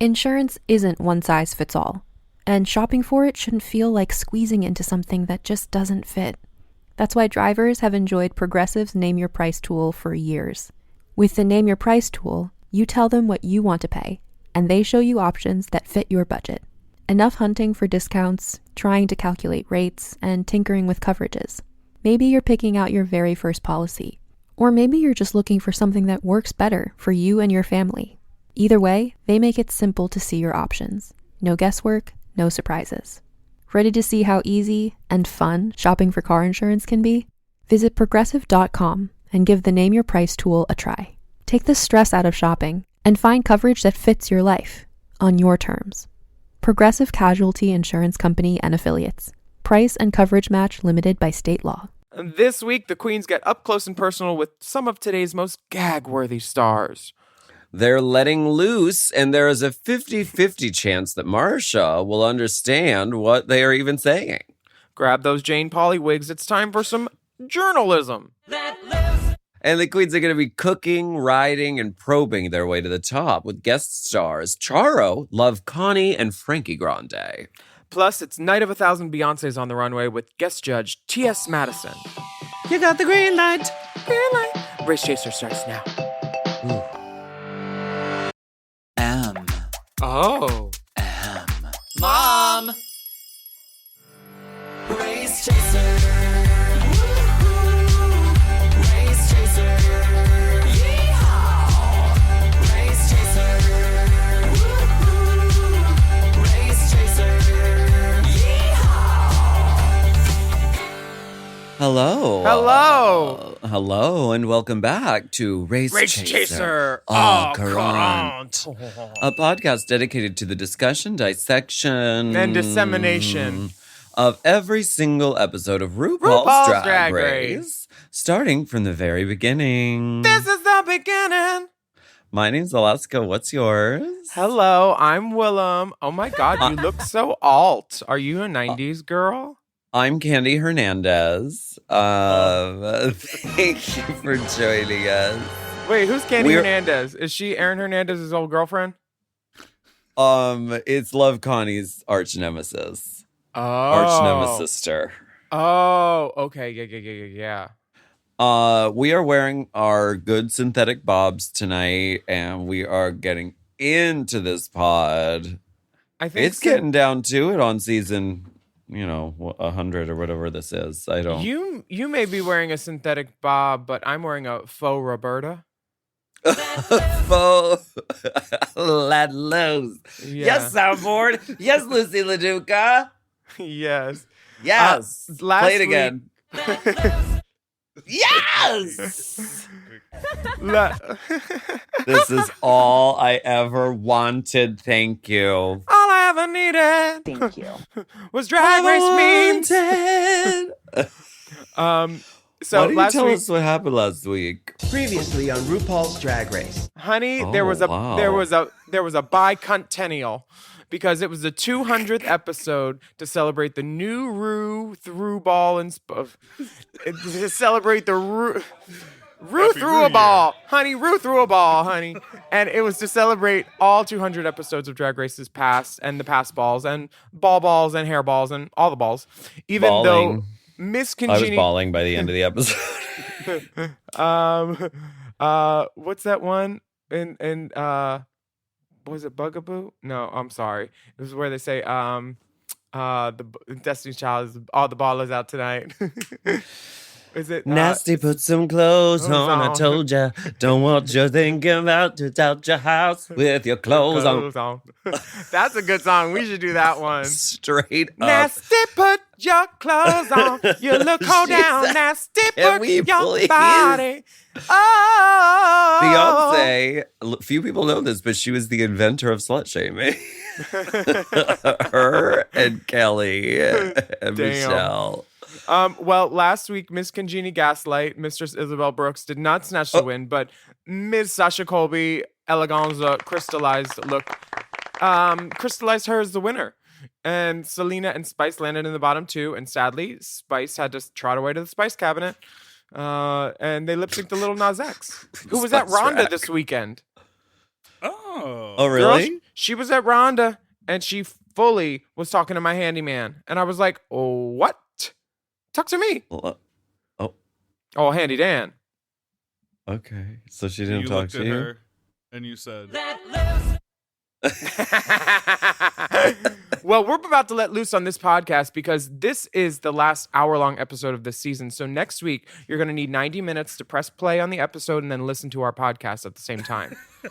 Insurance isn't one size fits all, and shopping for it shouldn't feel like squeezing into something that just doesn't fit. That's why drivers have enjoyed Progressive's Name Your Price tool for years. With the Name Your Price tool, you tell them what you want to pay, and they show you options that fit your budget. Enough hunting for discounts, trying to calculate rates, and tinkering with coverages. Maybe you're picking out your very first policy, or maybe you're just looking for something that works better for you and your family. Either way, they make it simple to see your options. No guesswork, no surprises. Ready to see how easy and fun shopping for car insurance can be? Visit Progressive.com and give the Name Your Price tool a try. Take the stress out of shopping and find coverage that fits your life, on your terms. Progressive Casualty Insurance Company and Affiliates. Price and coverage match limited by state law. This week, the Queens get up close and personal with some of today's most gag-worthy stars. They're letting loose, and there is a 50-50 chance that Marsha will understand what they are even saying. Grab those Jane Pauley wigs. It's time for some journalism. And the Queens are going to be cooking, riding, and probing their way to the top with guest stars Charo, Love Connie, and Frankie Grande. Plus, it's Night of 1,000 Beyoncés on the runway with guest judge T.S. Madison. You got the green light. Green light. Race Chaser starts now. Ooh. Oh. Mom! Race Chaser. Race Chaser. Yeehaw! Race Chaser. Race Chaser. Yeehaw! Hello. Hello, and welcome back to Race Chaser. Current. A podcast dedicated to the discussion, dissection, and dissemination of every single episode of RuPaul's Drag Race, starting from the very beginning. This is the beginning. My name's Alaska. What's yours? Hello, I'm Willam. Oh my God, you look so alt. Are you a 90s girl? I'm Candy Hernandez. Thank you for joining us. Wait, who's Candy Hernandez? Is she Aaron Hernandez's old girlfriend? It's Love Connie's arch nemesis. Oh. Arch nemesis sister. Oh, okay. Yeah. We are wearing our good synthetic bobs tonight, and we are getting into this pod. I think it's getting down to it on season 100 or whatever this is. I don't. You may be wearing a synthetic bob, but I'm wearing a faux Roberta. Faux let loose. Yeah. Yes, soundboard. Yes, Lucy LaDuca. Yes. Yes. Play it week... again. Yes. This is all I ever wanted. Thank you. All I ever needed. Thank you. Was Drag Race memes. So why don't you last tell week, us what happened last week? Previously on RuPaul's Drag Race. Honey, Oh, there was a wow. there was a bicentennial because it was the 200th episode to celebrate the new Ru through ball and to celebrate the Ru through a ball, honey. Ru through a ball, honey. And it was to celebrate all 200 episodes of Drag Race's past and the past balls and balls and hair balls and all the balls. Even Balling. though Miss I was Congeniality. bawling by the end of the episode. What's that one? In was it Bugaboo? No, I'm sorry. This is where they say the Destiny's Child is all the ball is out tonight. Is it Nasty, put some clothes on. I told ya, don't want you thinking about to out your house with your clothes on. That's a good song. We should do that one. Straight up. Nasty, put your clothes on. You look hold down. Nasty, put your please? body. Oh, Beyonce, few people know this, but she was the inventor of slut shaming. Her and Kelly and Michelle. Well, last week, Miss Congenie Gaslight, Mistress Isabel Brooks, did not snatch the win, but Ms. Sasha Colby Eleganza crystallized her as the winner. And Selena and Spice landed in the bottom two, and sadly, Spice had to trot away to the Spice cabinet. And they lip-synced the Little Nas X. Who was at Rhonda this weekend? Oh, Oh, really? Girl, she was at Rhonda, and she fully was talking to my handyman. And I was like, oh, what? Talk to me. Oh, Oh, Handy Dan. okay. So she So didn't you talk looked to at you? her and you said, Well, we're about to let loose on this podcast because this is the last hour-long episode of this season. So next week, you're going to need 90 minutes to press play on the episode and then listen to our podcast at the same time. Now,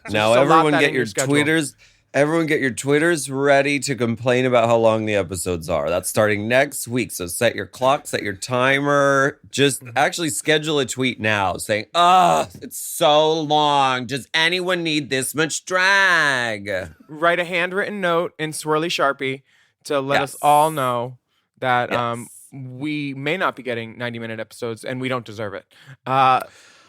just allot everyone that get in your your schedule. tweeters. Everyone get your tweeters ready to complain about how long the episodes are. That's starting next week. So set your clock, set your timer. Just actually schedule a tweet now saying, it's so long. Does anyone need this much drag? Write a handwritten note in swirly Sharpie to let us Yes. all know that Yes. we may not be getting 90-minute episodes and we don't deserve it.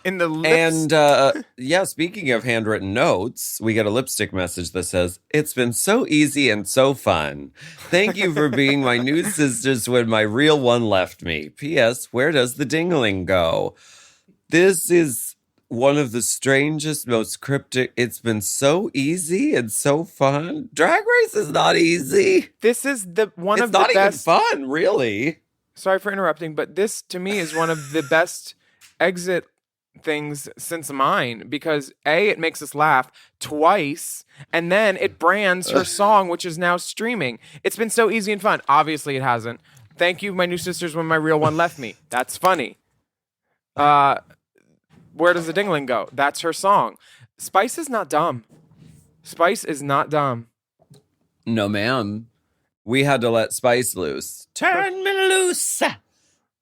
In the lips, And speaking of handwritten notes, we get a lipstick message that says, "It's been so easy and so fun. Thank you for being my new sisters when my real one left me. P.S. Where does the dingling go?" This is one of the strangest, most cryptic. It's been so easy and so fun. Drag Race is not easy. this is one It's of the not even best. fun, really. Sorry for interrupting, but this to me is one of the best exit things since mine because it makes us laugh twice and then it brands her song, which is now streaming. It's been so easy and fun. Obviously it hasn't. Thank you, my new sisters, when my real one left me. That's funny. Where does the dingling go? That's her song. Spice is not dumb. Spice is not dumb. No, ma'am. We had to let Spice loose. Turn me loose.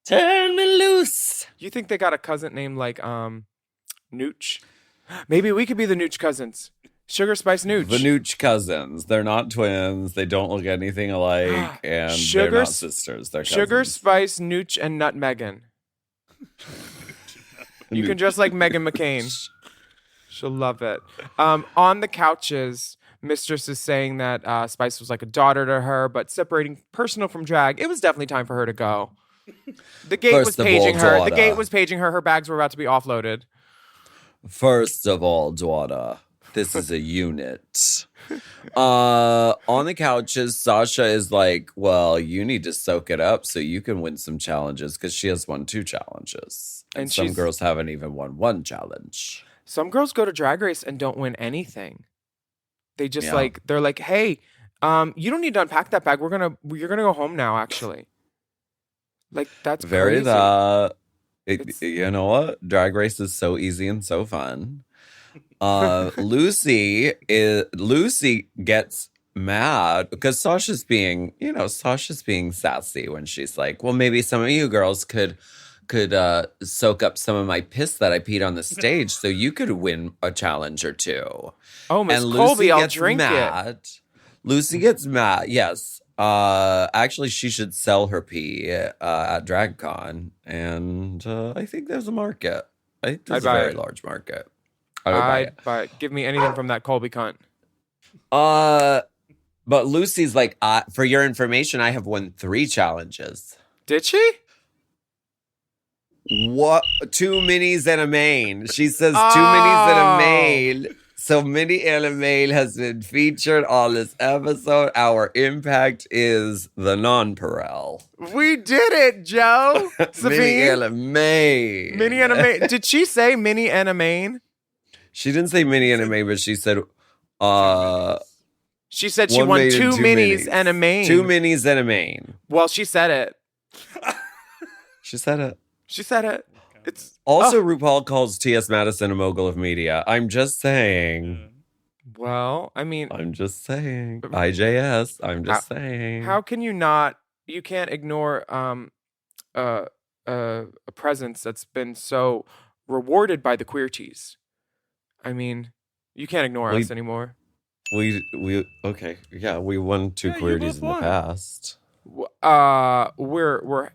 Turn me loose. You think they got a cousin named like Nooch? Maybe we could be the Nooch cousins. Sugar Spice Nooch. The Nooch cousins. They're not twins. They don't look anything alike. And Sugar they're not s- sisters. They're Sugar cousins. Spice Nooch and Nut Megan. You can dress like Megan McCain. She'll love it. On the couches, Mistress is saying that Spice was like a daughter to her, but separating personal from drag, it was definitely time for her to go. The gate was First of all, paging her. The daughter. gate was paging her. Her bags were about to be offloaded. First of all, daughter, this is a unit. On the couches, Sasha is like, well, you need to soak it up so you can win some challenges because she has won 2 challenges. And And some she's- girls haven't even won 1 challenge. Some girls go to Drag Race and don't win anything. They just Yeah. they're like, hey, you don't need to unpack that bag. You're gonna go home now, actually. Like that's Very crazy. that. It's- You know what? Drag Race is so easy and so fun. Lucy gets mad because Sasha's being sassy when she's like, well, maybe some of you girls could soak up some of my piss that I peed on the stage so you could win a challenge or 2. Oh, Miss And Colby, Lucy I'll gets drink it. mad. Lucy gets mad. Yes. Actually, she should sell her pee at DragCon, and I think there's a market. I think there's I'd a buy very it. large market. I would buy it. But give me anything from that Colby cunt. But Lucy's like, for your information, I have won 3 challenges. Did she? What? 2 minis and a main. She says 2 minis and a Oh. main. So Mini and a main has been featured on this episode. Our impact is the non-Perel. We did it, Joe. Mini Sabine. and a main. Mini and a main. Did she say mini and a main? She didn't say mini and a main, but she said She said she one won main 2 and 2 minis and a main. 2 minis and a main. Well, she said it. She said it. She said it. It's Also, RuPaul calls T.S. Madison a mogul of media. I'm just saying. well, I mean, I'm just saying. IJS. I'm just saying. how can you not? You can't ignore a presence that's been so rewarded by the queer teas. I mean, you can't ignore us anymore. We okay. Yeah, we won 2 Yeah, you queerties both in the won. past. We're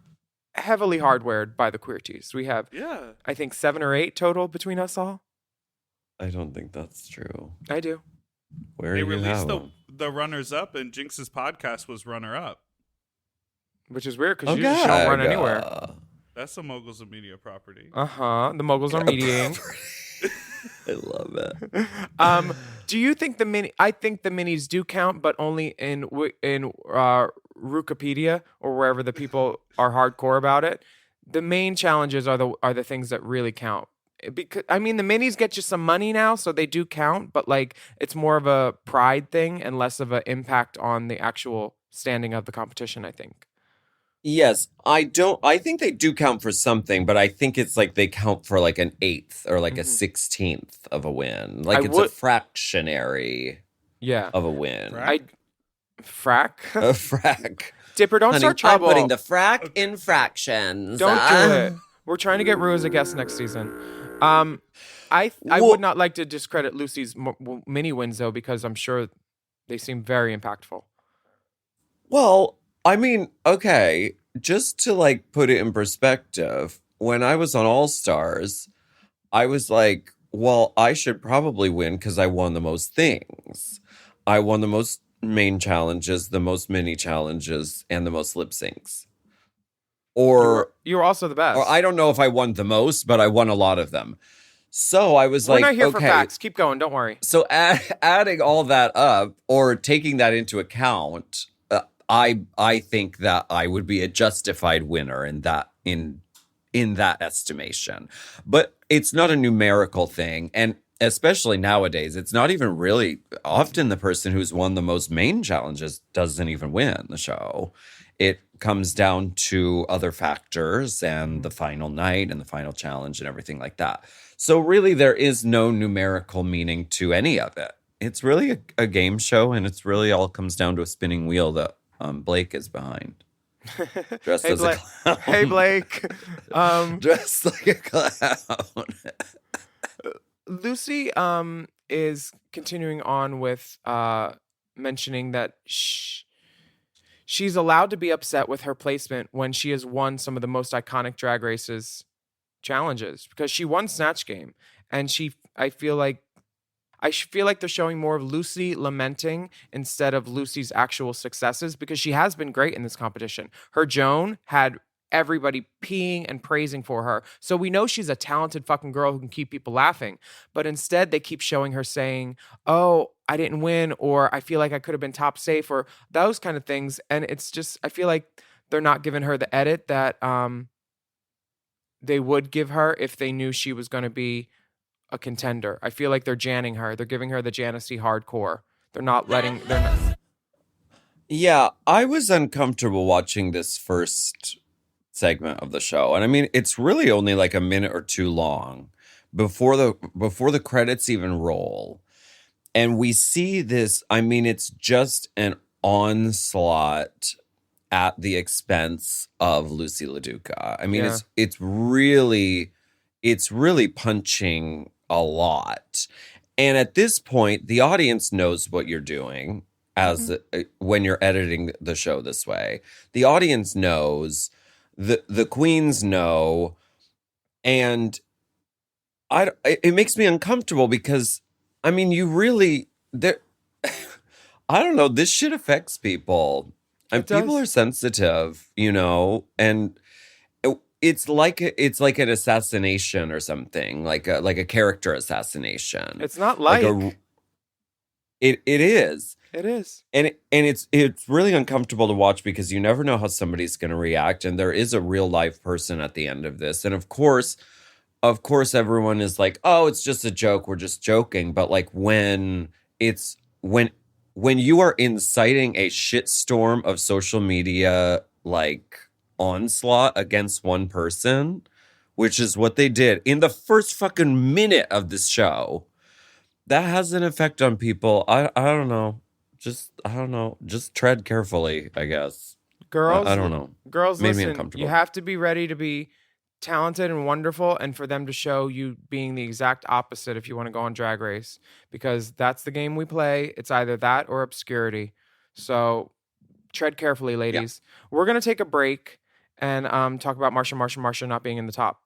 heavily hardwared by the queer teas. We have, Yeah. I think, 7 or 8 total between us all. I don't think that's true. I do. Where They you released have the runners up, and Jinx's podcast was runner up. Which is weird because you just don't run anywhere. That's a Moguls of Media property. The Moguls are mediating. I love it. Do you think the mini? I think the minis do count, but only in Wikipedia or wherever the people are hardcore about it. The main challenges are the things that really count. Because I mean, the minis get you some money now, so they do count, but like it's more of a pride thing and less of an impact on the actual standing of the competition, I think. Yes, I think they do count for something, but I think it's like they count for like an eighth or like a 16th of a win. Like it's a fractionary Yeah. of a win. Frack? A frack. Dipper, don't Honey, start trouble. I'm putting the frack in fractions. Don't do it. We're trying to get Rue as a guest next season. I would not like to discredit Lucy's mini wins though, because I'm sure they seem very impactful. Well, I mean, okay, just to like put it in perspective, when I was on All Stars, I was like, well, I should probably win because I won the most things. I won the most main challenges, the most mini challenges, and the most lip syncs. Or you were also the best. Or I don't know if I won the most, but I won a lot of them. So I was We're like, not here okay. for facts. Keep going. Don't worry. So adding all that up or taking that into account, I think that I would be a justified winner in that estimation. But it's not a numerical thing, and especially nowadays, it's not even really often the person who's won the most main challenges doesn't even win the show. It comes down to other factors and the final night and the final challenge and everything like that. So really, there is no numerical meaning to any of it. It's really a game show, and it's really all comes down to a spinning wheel that Blake is behind. Dressed as a clown. Hey, Blake. Dressed like a clown. Lucy is continuing on with mentioning that she's allowed to be upset with her placement when she has won some of the most iconic Drag Races challenges, because she won Snatch Game, and I feel like they're showing more of Lucy lamenting instead of Lucy's actual successes, because she has been great in this competition. Her Joan had everybody peeing and praising for her. So we know she's a talented fucking girl who can keep people laughing. But instead, they keep showing her saying, oh, I didn't win, or I feel like I could have been top safe, or those kind of things. And it's just, I feel like they're not giving her the edit that they would give her if they knew she was going to be a contender. I feel like they're janning her. They're giving her the Janessie hardcore. They're not. Yeah, I was uncomfortable watching this first segment of the show. And I mean, it's really only like a minute or two long before the credits even roll. And we see this, I mean, it's just an onslaught at the expense of Lucy LaDuca. I mean, Yeah. it's really punching a lot. And at this point, the audience knows what you're doing as when you're editing the show this way. The audience knows, the queens know, and it makes me uncomfortable because, I mean, you really, I don't know, this shit affects people. And people are sensitive, you know, and it's like an assassination or something, like a character assassination. It's not it is. It is. And it's really uncomfortable to watch because you never know how somebody's going to react, and there is a real life person at the end of this. And of course everyone is like, "Oh, it's just a joke. We're just joking." But like when you are inciting a shitstorm of social media like onslaught against one person, which is what they did in the first fucking minute of this show, that has an effect on people. I don't know. I don't know. Just tread carefully, I guess. Girls, I don't know. Girls, Made me listen, uncomfortable. you have to be ready to be talented and wonderful, and for them to show you being the exact opposite if you want to go on Drag Race, because that's the game we play. It's either that or obscurity. So tread carefully, ladies. Yeah. We're going to take a break and talk about Marsha not being in the top.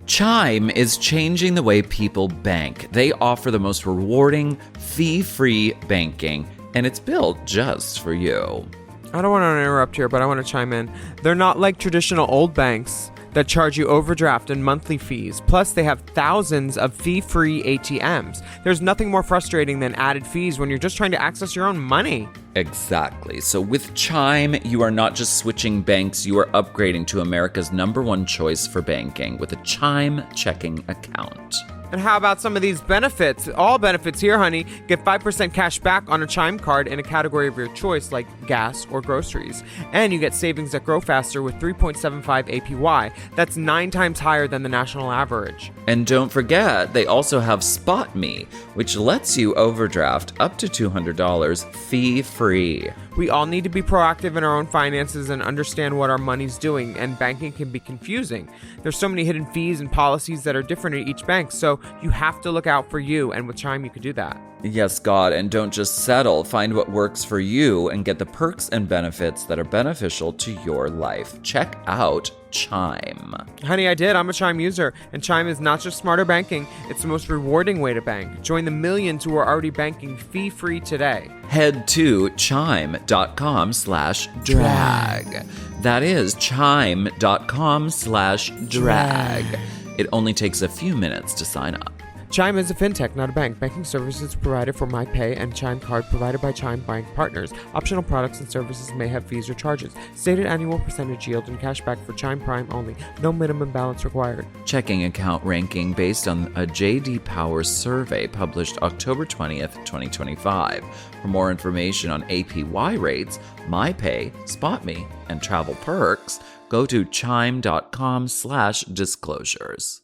Chime is changing the way people bank. They offer the most rewarding, fee-free banking, and it's built just for you. I don't want to interrupt here, but I want to chime in. They're not like traditional old banks that charge you overdraft and monthly fees. Plus, they have thousands of fee-free ATMs. There's nothing more frustrating than added fees when you're just trying to access your own money. Exactly. So with Chime, you are not just switching banks, you are upgrading to America's #1 choice for banking with a Chime checking account. And how about some of these benefits? All benefits here, honey. Get 5% cash back on a Chime card in a category of your choice, like gas or groceries. And you get savings that grow faster with 3.75 APY. That's 9 times higher than the national average. And don't forget, they also have Spot Me, which lets you overdraft up to $200 fee-free. We all need to be proactive in our own finances and understand what our money's doing, and banking can be confusing. There's so many hidden fees and policies that are different at each bank, so you have to look out for you, and with Chime you can do that. Yes, God, and don't just settle. Find what works for you and get the perks and benefits that are beneficial to your life. Check out Chime. Honey, I did. I'm a Chime user, and Chime is not just smarter banking, it's the most rewarding way to bank. Join the millions who are already banking fee-free today. Head to chime.com/drag. That is chime.com/drag. It only takes a few minutes to sign up. Chime is a fintech, not a bank. Banking services provided for MyPay and Chime Card provided by Chime Bank partners. Optional products and services may have fees or charges. Stated annual percentage yield and cashback for Chime Prime only. No minimum balance required. Checking account ranking based on a J.D. Power survey published October 20th, 2025. For more information on APY rates, MyPay, SpotMe, and travel perks, go to chime.com/disclosures.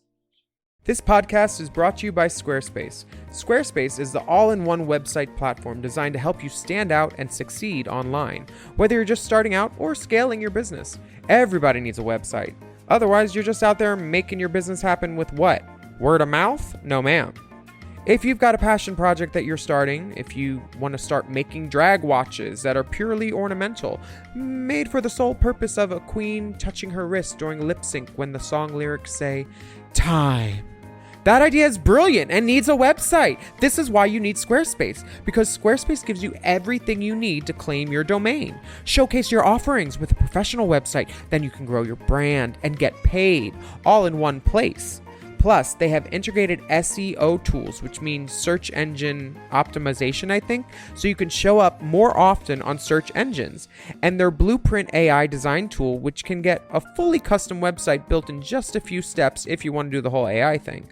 This podcast is brought to you by Squarespace. Squarespace is the all-in-one website platform designed to help you stand out and succeed online. Whether you're just starting out or scaling your business, everybody needs a website. Otherwise, you're just out there making your business happen with what? Word of mouth? No, ma'am. If you've got a passion project that you're starting, if you want to start making drag watches that are purely ornamental, made for the sole purpose of a queen touching her wrist during lip sync when the song lyrics say, "Time." That idea is brilliant and needs a website. This is why you need Squarespace, because Squarespace gives you everything you need to claim your domain. Showcase your offerings with a professional website, then you can grow your brand and get paid all in one place. Plus, they have integrated SEO tools, which means search engine optimization, I think, so you can show up more often on search engines. And their Blueprint AI design tool, which can get a fully custom website built in just a few steps if you want to do the whole AI thing.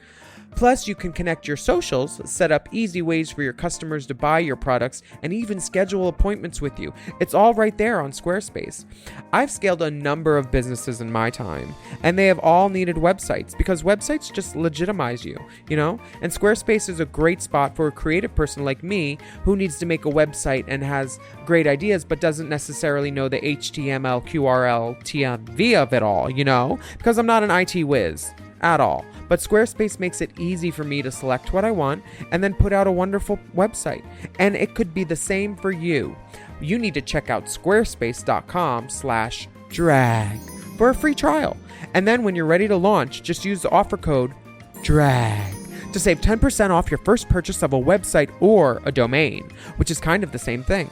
Plus, you can connect your socials, set up easy ways for your customers to buy your products, and even schedule appointments with you. It's all right there on Squarespace. I've scaled a number of businesses in my time, and they have all needed websites because websites just legitimize you, you know? And Squarespace is a great spot for a creative person like me who needs to make a website and has great ideas but doesn't necessarily know the HTML, QRL, TMV of it all, you know? Because I'm not an IT whiz at all. But Squarespace makes it easy for me to select what I want and then put out a wonderful website. And it could be the same for you. You need to check out squarespace.com/drag for a free trial. And then when you're ready to launch, just use the offer code DRAG to save 10% off your first purchase of a website or a domain, which is kind of the same thing.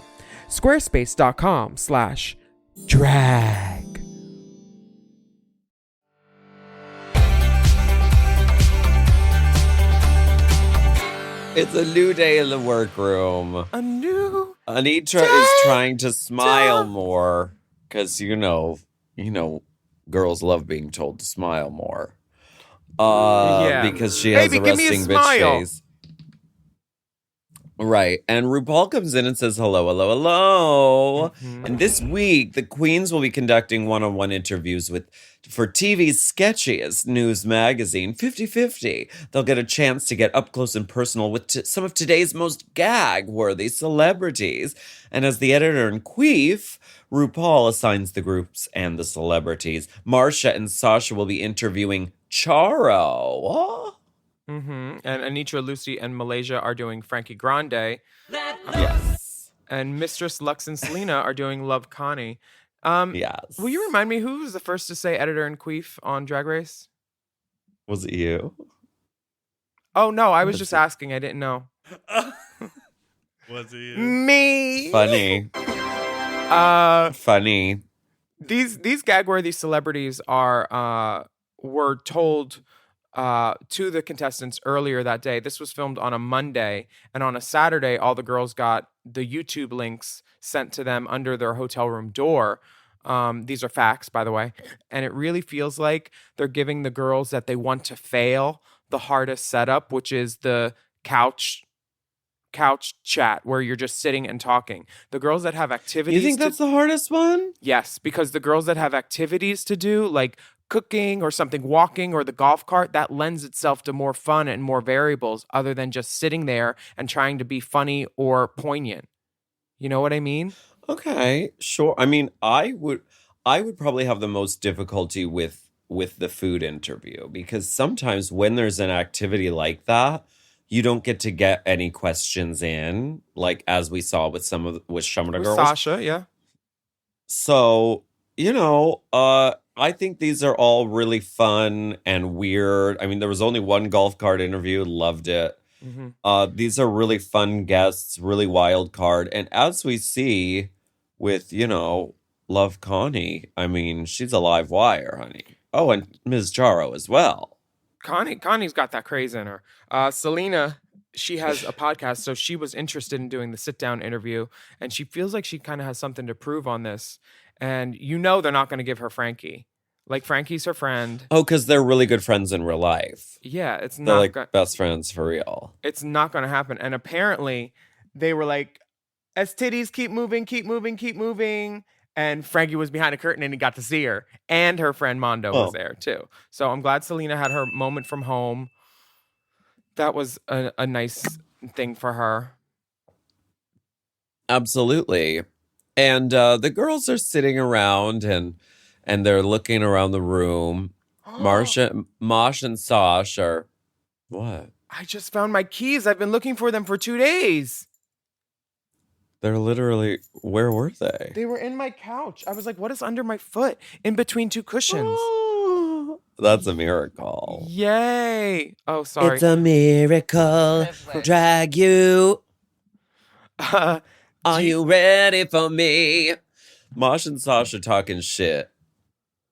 Squarespace.com/drag. It's a new day in the workroom. A new Anitra is trying to smile more because girls love being told to smile more. Because she has Baby, a give me a resting bitch smile. face. Right. And RuPaul comes in and says, hello, hello, hello. And this week, the queens will be conducting one-on-one interviews for TV's sketchiest news magazine, 50’. They'll get a chance to get up close and personal with some of today's most gag-worthy celebrities. And as the editor in Queef, RuPaul assigns the groups and the celebrities. Marsha and Sasha will be interviewing Charo. And Anitra, Lucy, and Malaysia are doing Frankie Grande. Yes. And Mistress Lux and Selena are doing Love Connie. Yes. Will you remind me who was the first to say editor in Queef on Drag Race? Was it you? Oh, no, I was just asking. I didn't know. Was he? Me. Funny. Funny. These Gagworthy celebrities were told to the contestants earlier that day. This was filmed on a Monday, and on a Saturday, all the girls got the YouTube links sent to them under their hotel room door. These are facts, by the way, and it really feels like they're giving the girls that they want to fail the hardest setup, which is the couch chat where you're just sitting and talking. The girls that have activities. You think that's the hardest one? Yes, because the girls that have activities to do, like cooking or something, walking or the golf cart, that lends itself to more fun and more variables other than just sitting there and trying to be funny or poignant. You know what I mean? Okay, sure. I mean, I would probably have the most difficulty with the food interview because sometimes when there's an activity like that, you don't get to get any questions in, like as we saw with some of with girls. Sasha, yeah. So, I think these are all really fun and weird. I mean, there was only one golf cart interview, loved it. Mm-hmm. These are really fun guests, really wild card. And as we see with, Love Connie, I mean, she's a live wire, honey. Oh, and Ms. Charo as well. Connie's got that craze in her. Selena, she has a podcast, so she was interested in doing the sit-down interview, and she feels like she kind of has something to prove on this. And they're not going to give her Frankie. Like, Frankie's her friend. Oh, because they're really good friends in real life. Yeah, it's They're not like best friends for real. It's not going to happen. And apparently, they were like, as titties keep moving, keep moving, keep moving. And Frankie was behind a curtain and he got to see her. And her friend Mondo was there too. So I'm glad Selena had her moment from home. That was a nice thing for her. Absolutely. And the girls are sitting around and they're looking around the room. Mosh and Sash are... What? I just found my keys. I've been looking for them for 2 days. They're literally... Where were they? They were in my couch. I was like, what is under my foot? In between two cushions. That's a miracle. Yay. Oh, sorry. It's a miracle. Drag you. Are you ready for me? Mosh and Sasha talking shit.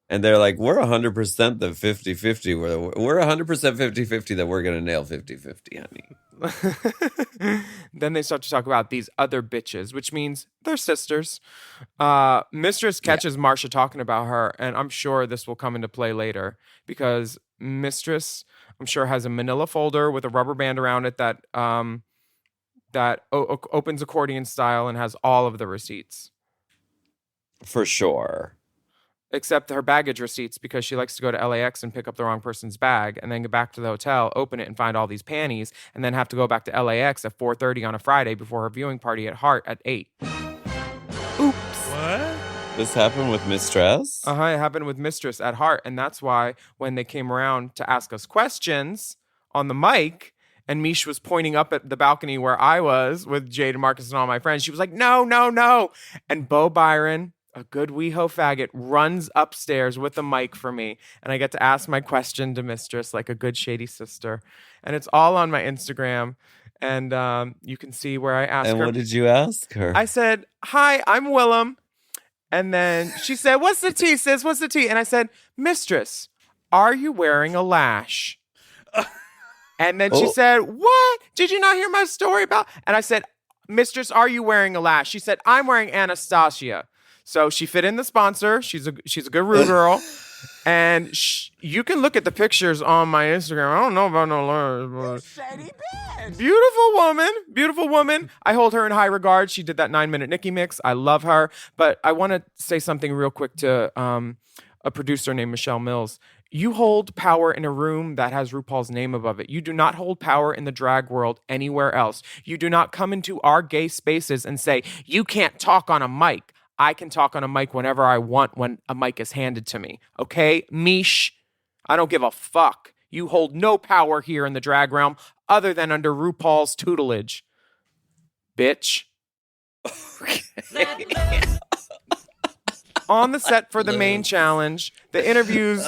And they're like, we're 100% the 50-50. We're 100% 50-50 that we're going to nail 50-50, honey. Then they start to talk about these other bitches, which means they're sisters. Mistress catches Marcia talking about her, and I'm sure this will come into play later because Mistress, I'm sure, has a manila folder with a rubber band around it that opens accordion style and has all of the receipts. For sure. Except her baggage receipts because she likes to go to LAX and pick up the wrong person's bag and then go back to the hotel, open it and find all these panties and then have to go back to LAX at 4:30 on a Friday before her viewing party at Heart at 8. Oops. What? This happened with Mistress? It happened with Mistress at Heart, and that's why when they came around to ask us questions on the mic and Mish was pointing up at the balcony where I was with Jade and Marcus and all my friends, she was like, no, no, no. And Bo Byron, a good WeHo faggot, runs upstairs with a mic for me, and I get to ask my question to Mistress like a good shady sister. And it's all on my Instagram, and you can see where I asked her. And what did you ask her? I said, hi, I'm Willam. And then she said, what's the tea, sis? What's the tea? And I said, Mistress, are you wearing a lash? And then she said, what? Did you not hear my story about? And I said, Mistress, are you wearing a lash? She said, I'm wearing Anastasia. So she fit in the sponsor. She's a good Rue girl. And you can look at the pictures on my Instagram. I don't know about no lash. Shady bitch. Beautiful woman. I hold her in high regard. She did that 9-minute Nicki mix. I love her. But I want to say something real quick to a producer named Michelle Mills. You hold power in a room that has RuPaul's name above it. You do not hold power in the drag world anywhere else. You do not come into our gay spaces and say, you can't talk on a mic. I can talk on a mic whenever I want when a mic is handed to me. Okay, Mish? I don't give a fuck. You hold no power here in the drag realm other than under RuPaul's tutelage. Bitch. Okay. On the set for the main challenge, the interviews...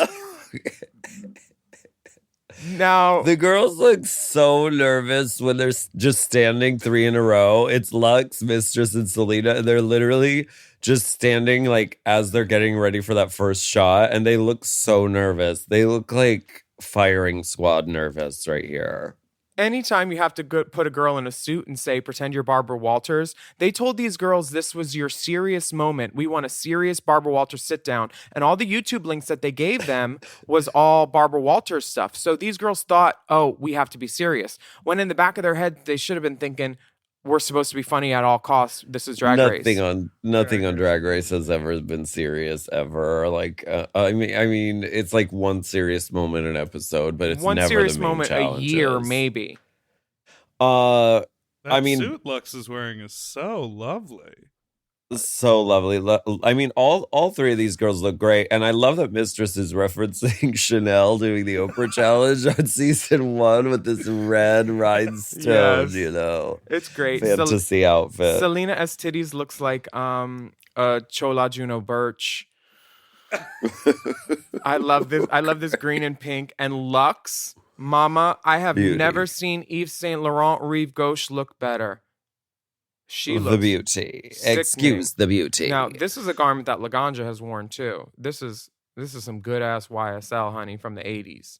Now... The girls look so nervous when they're just standing 3 in a row. It's Lux, Mistress, and Selena, and they're literally just standing like as they're getting ready for that first shot, and they look so nervous. They look like firing squad nervous right here. Anytime you have to put a girl in a suit and say, pretend you're Barbara Walters, they told these girls this was your serious moment. We want a serious Barbara Walters sit down. And all the YouTube links that they gave them was all Barbara Walters stuff. So these girls thought, oh, we have to be serious. When in the back of their head, they should have been thinking, we're supposed to be funny at all costs. This is Drag Race. Nothing on Drag Race has ever been serious ever. Like, I mean, it's like one serious moment an episode, but it's one never serious the main moment challenges. a year, maybe. That I mean, suit Lux is wearing is so lovely. so lovely. I mean, all three of these girls look great, and I love that Mistress is referencing Chanel doing the Oprah challenge on season 1 with this red rhinestone. Yes. You know, It's great. fantasy outfit. Selena S. Titties looks like Chola Juno Birch. I love this green and pink. And Lux, mama, I have Beauty. never seen Yves Saint Laurent Rive Gauche look better. She looks the beauty. sickening. Excuse the beauty. Now, this is a garment that Laganja has worn too. This is some good ass YSL, honey, from the 80s.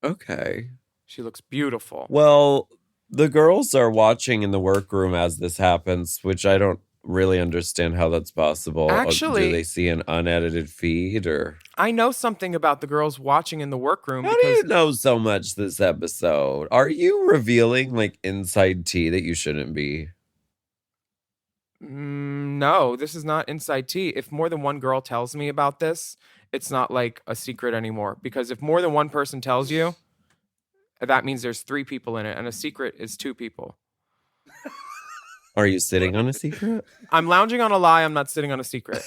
Okay. She looks beautiful. Well, the girls are watching in the workroom as this happens, which I don't really understand how that's possible. Actually- do they see an unedited feed, or I know something about the girls watching in the workroom how do because you know so much this episode? Are you revealing like inside tea that you shouldn't be? No, this is not inside tea. If more than one girl tells me about this, it's not like a secret anymore. Because if more than one person tells you, that means there's 3 people in it, and a secret is 2 people. Are you sitting on a secret? I'm lounging on a lie. I'm not sitting on a secret.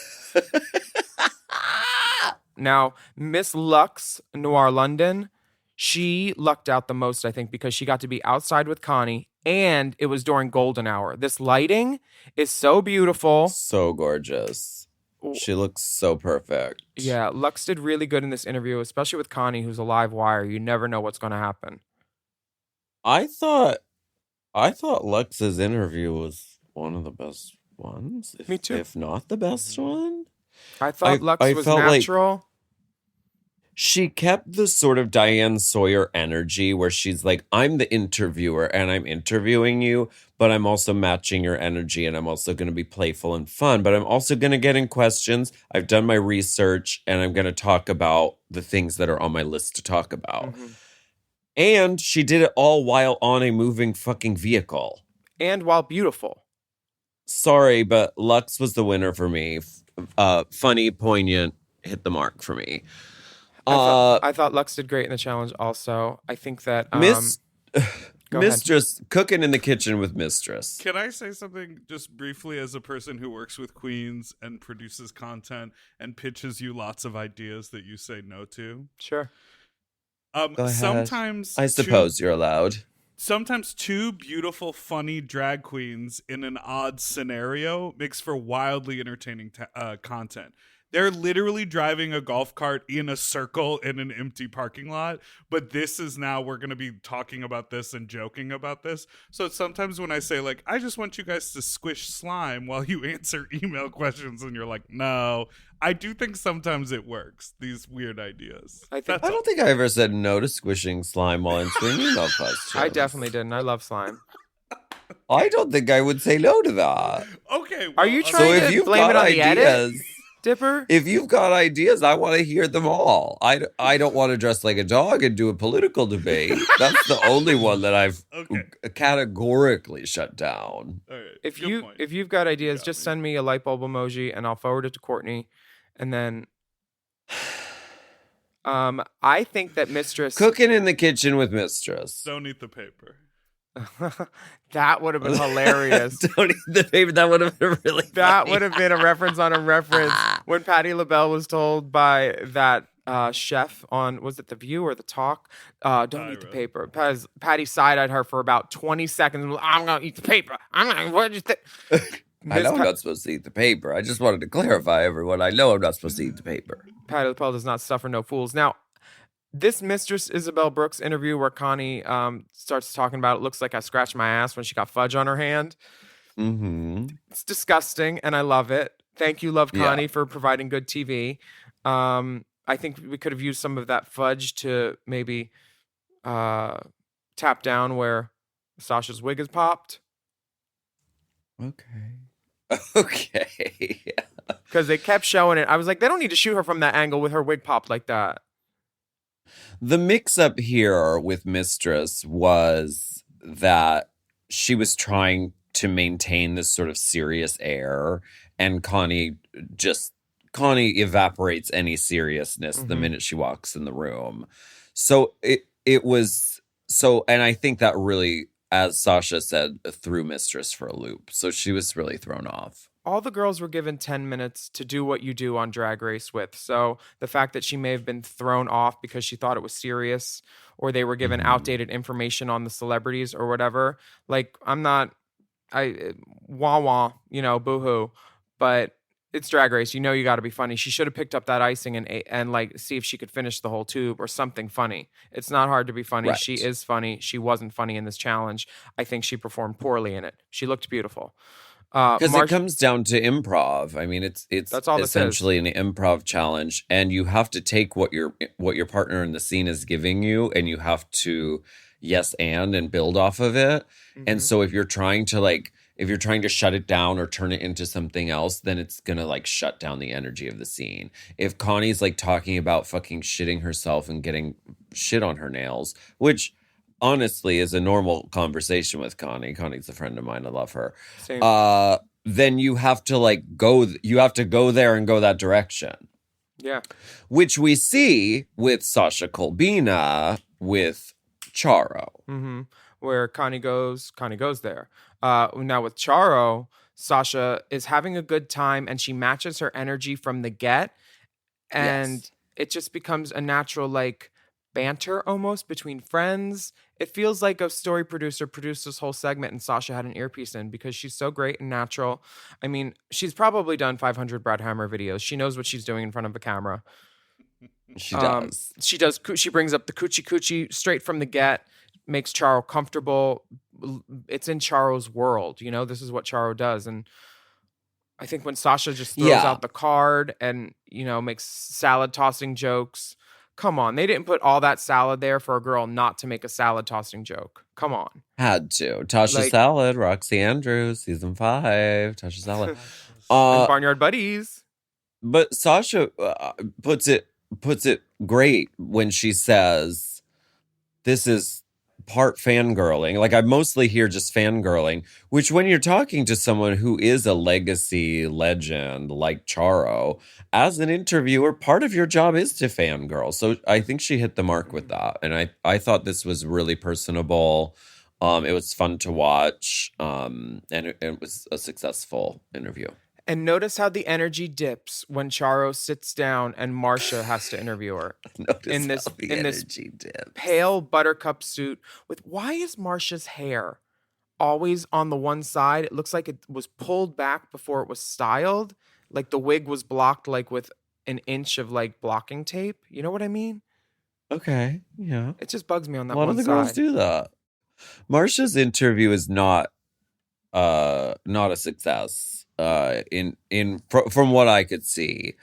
Now, Miss Lux Noir London, she lucked out the most, I think, because she got to be outside with Connie, and it was during golden hour. This lighting is so beautiful. So gorgeous. She looks so perfect. Yeah, Lux did really good in this interview, especially with Connie, who's a live wire. You never know what's going to happen. I thought Lux's interview was one of the best ones. Me too. If not the best one. I thought Lux I was felt like- natural. She kept the sort of Diane Sawyer energy where she's like, I'm the interviewer and I'm interviewing you, but I'm also matching your energy and I'm also going to be playful and fun, but I'm also going to get in questions. I've done my research and I'm going to talk about the things that are on my list to talk about. Mm-hmm. And she did it all while on a moving fucking vehicle. And while beautiful. Sorry, but Lux was the winner for me. Funny, poignant, hit the mark for me. I thought Lux did great in the challenge also. I think that go ahead. Mistress cooking in the kitchen with Mistress. Can I say something just briefly as a person who works with queens and produces content and pitches you lots of ideas that you say no to? Sure. Go ahead. Sometimes I suppose you're allowed. Sometimes 2 beautiful, funny drag queens in an odd scenario makes for wildly entertaining content. They're literally driving a golf cart in a circle in an empty parking lot. But this is now, we're going to be talking about this and joking about this. So sometimes when I say, like, I just want you guys to squish slime while you answer email questions, and you're like, no, I do think sometimes it works, these weird ideas. I think I don't think I ever said no to squishing slime while answering email questions. I definitely didn't. I love slime. I don't think I would say no to that. Okay. Are you well, trying So if to you've blame got it on the edit, ideas, Dipper? if you've got ideas, I want to hear them all. I don't want to dress like a dog and do a political debate. That's the only one that I've Okay. categorically shut down. All right, If good point. you've got ideas, got just me. send me a light bulb emoji and I'll forward it to Courtney. And then I think that Mistress Cooking in the kitchen with Mistress. Don't eat the paper. that would have been hilarious. Don't eat the paper. That would have been really That funny. would have been a reference on a reference when Patti LaBelle was told by that chef on, was it The View or The Talk? Don't eat the Ira. paper. Patty side-eyed her for about 20 seconds. I'm going to eat the paper. I'm going to, what did you think? I know I'm not supposed to eat the paper. I just wanted to clarify, everyone. I know I'm not supposed to eat the paper. Patti LaBelle does not suffer no fools. Now, this Mistress Isabel Brooks interview where Connie starts talking about it looks like I scratched my ass when she got fudge on her hand. Mm-hmm. It's disgusting, and I love it. Thank you, Love Yeah. Connie, for providing good TV. I think we could have used some of that fudge to maybe tap down where Sasha's wig is popped. Okay. Okay. Because they kept showing it. I was like, they don't need to shoot her from that angle with her wig popped like that. The mix-up here with Mistress was that she was trying to maintain this sort of serious air, and Connie evaporates any seriousness the minute she walks in the room. So it was so, and I think that really, as Sasha said, threw Mistress for a loop. So she was really thrown off. All the girls were given 10 minutes to do what you do on Drag Race with. So the fact that she may have been thrown off because she thought it was serious, or they were given outdated information on the celebrities or whatever. Like, boo-hoo. But it's Drag Race. You know you got to be funny. She should have picked up that icing and like see if she could finish the whole tube or something funny. It's not hard to be funny. Right. She is funny. She wasn't funny in this challenge. I think she performed poorly in it. She looked beautiful. Because it comes down to improv. I mean, it's That's all this essentially an improv challenge, and you have to take what your partner in the scene is giving you, and you have to yes and build off of it. And so if you're trying to shut it down or turn it into something else, then it's gonna like shut down the energy of the scene. If Connie's like talking about fucking shitting herself and getting shit on her nails, which honestly is a normal conversation with Connie. Connie's a friend of mine. I love her. Same. Then you have to go there and go that direction. Yeah. Which we see with Sasha Colbina with Charo. Mm-hmm. Where Connie goes there. Now with Charo, Sasha is having a good time and she matches her energy from the get. And Yes. it just becomes a natural like banter almost between friends. It feels like a story producer produced this whole segment and Sasha had an earpiece in because she's so great and natural. I mean, she's probably done 500 Brad Hammer videos. She knows what she's doing in front of a camera. She does. She brings up the coochie straight from the get, makes Charo comfortable. It's in Charo's world, you know. This is what Charo does, and I think when Sasha just throws out the card and makes salad tossing jokes, come on, they didn't put all that salad there for a girl not to make a salad tossing joke. Come on, Had to. Tasha Salad, Roxy Andrews, season 5. Tasha Salad. And Barnyard Buddies. But Sasha puts it great when she says, this is part fangirling. Like, I mostly hear just fangirling, which when you're talking to someone who is a legacy legend like Charo, as an interviewer, part of your job is to fangirl. So I think she hit the mark with that. And I thought this was really personable. It was fun to watch. And it was a successful interview. And notice how the energy dips when Charo sits down and Marcia has to interview her. in this pale buttercup suit with, why is Marcia's hair always on the one side? It looks like it was pulled back before it was styled. Like the wig was blocked like with an inch of like blocking tape. You know what I mean? Okay, yeah. It just bugs me on that A lot one of the side. girls do that. Marcia's interview is not a success. From what I could see,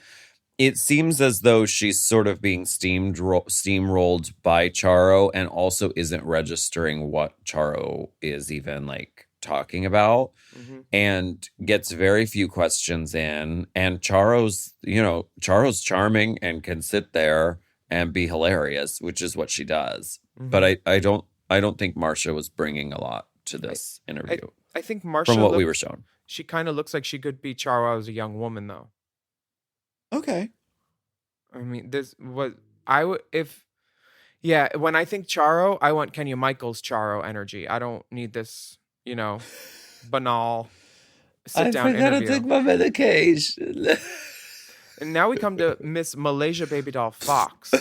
it seems as though she's sort of being steamrolled by Charo, and also isn't registering what Charo is even like talking about, and gets very few questions in. And Charo's charming and can sit there and be hilarious, which is what she does. But I don't think Marcia was bringing a lot to this interview. I think Marcia, from what we were shown. She kind of looks like she could be Charo as a young woman, though. Okay. I mean, when I think Charo, I want Kenya Michaels Charo energy. I don't need this, banal sit-down interview. I forgot to take my medication. And now we come to Miss Malaysia Baby Doll Fox.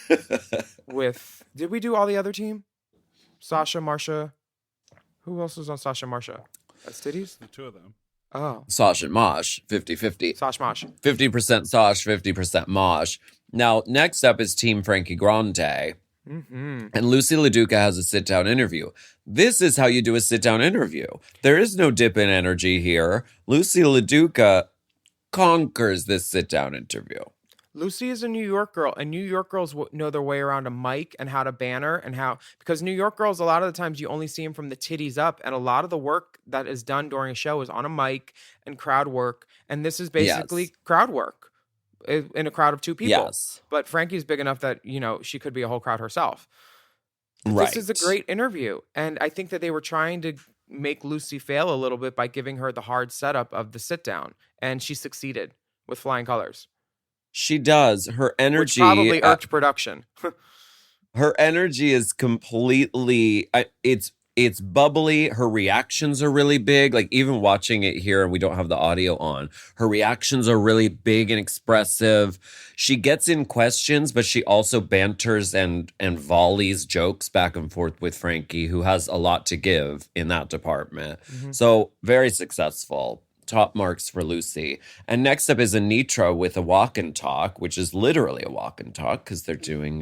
Did we do all the other team? Sasha, Marcia. Who else was on Sasha, Marcia? That's Titties? The two of them. Oh. Sash and Mosh, 50-50. Sash Mosh. 50% Sash, 50% Mosh. Now, next up is Team Frankie Grande. Mm-hmm. And Lucy LaDuca has a sit-down interview. This is how you do a sit-down interview. There is no dip in energy here. Lucy LaDuca conquers this sit-down interview. Lucy is a New York girl, and New York girls know their way around a mic and how to banner and how, because New York girls, a lot of the times you only see them from the titties up, and a lot of the work that is done during a show is on a mic and crowd work, and this is basically Yes. crowd work in a crowd of two people. Yes. But Frankie's big enough that, she could be a whole crowd herself. Right. This is a great interview, and I think that they were trying to make Lucy fail a little bit by giving her the hard setup of the sit down, and she succeeded with flying colors. She does. Her Which energy probably irked production. her energy is completely it's bubbly. Her reactions are really big. Like even watching it here, and we don't have the audio on, her reactions are really big and expressive. She gets in questions, but she also banters and volleys jokes back and forth with Frankie, who has a lot to give in that department. So very successful. Top marks for Lucy. And next up is Anitra with a walk and talk, which is literally a walk and talk because they're in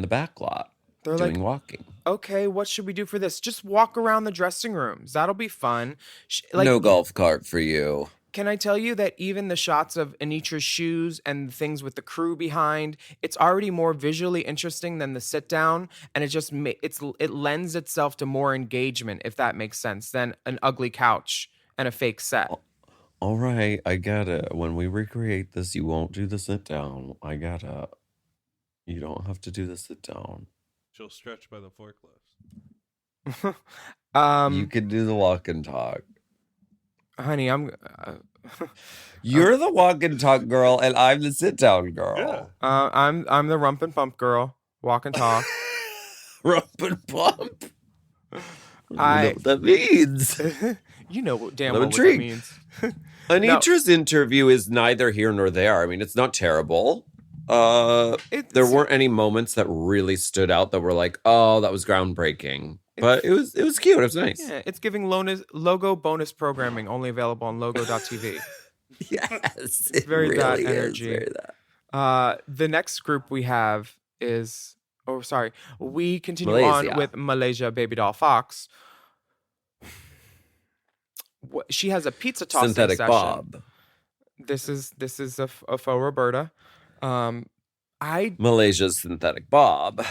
the back lot. They're doing like, walking. okay, what should we do for this? Just walk around the dressing rooms. That'll be fun. No golf cart for you. Can I tell you that even the shots of Anitra's shoes and the things with the crew behind, it's already more visually interesting than the sit down, and it lends itself to more engagement, if that makes sense, than an ugly couch and a fake set. All right, I get it. When we recreate this, you won't do the sit down. I get it. You don't have to do the sit down. She'll stretch by the forklift. You can do the walk and talk. Honey, You're the walk and talk girl, and I'm the sit down girl. Yeah. I'm the rump and pump girl. Walk and talk. Rump and pump. I know what that means. You know damn I'm well what that intrigued. means. Anitra's interview is neither here nor there. I mean, it's not terrible. There weren't any moments that really stood out that were like, oh, that was groundbreaking. But it was cute. It was nice. Yeah, it's giving logo bonus programming, only available on logo.tv. Yes. It's very really that is energy. very that. The next group we have is, we continue Malaysia. on with Malaysia Baby Doll Fox. She has a pizza tossing Synthetic session. Bob. This is a faux Roberta. Malaysia's Synthetic Bob.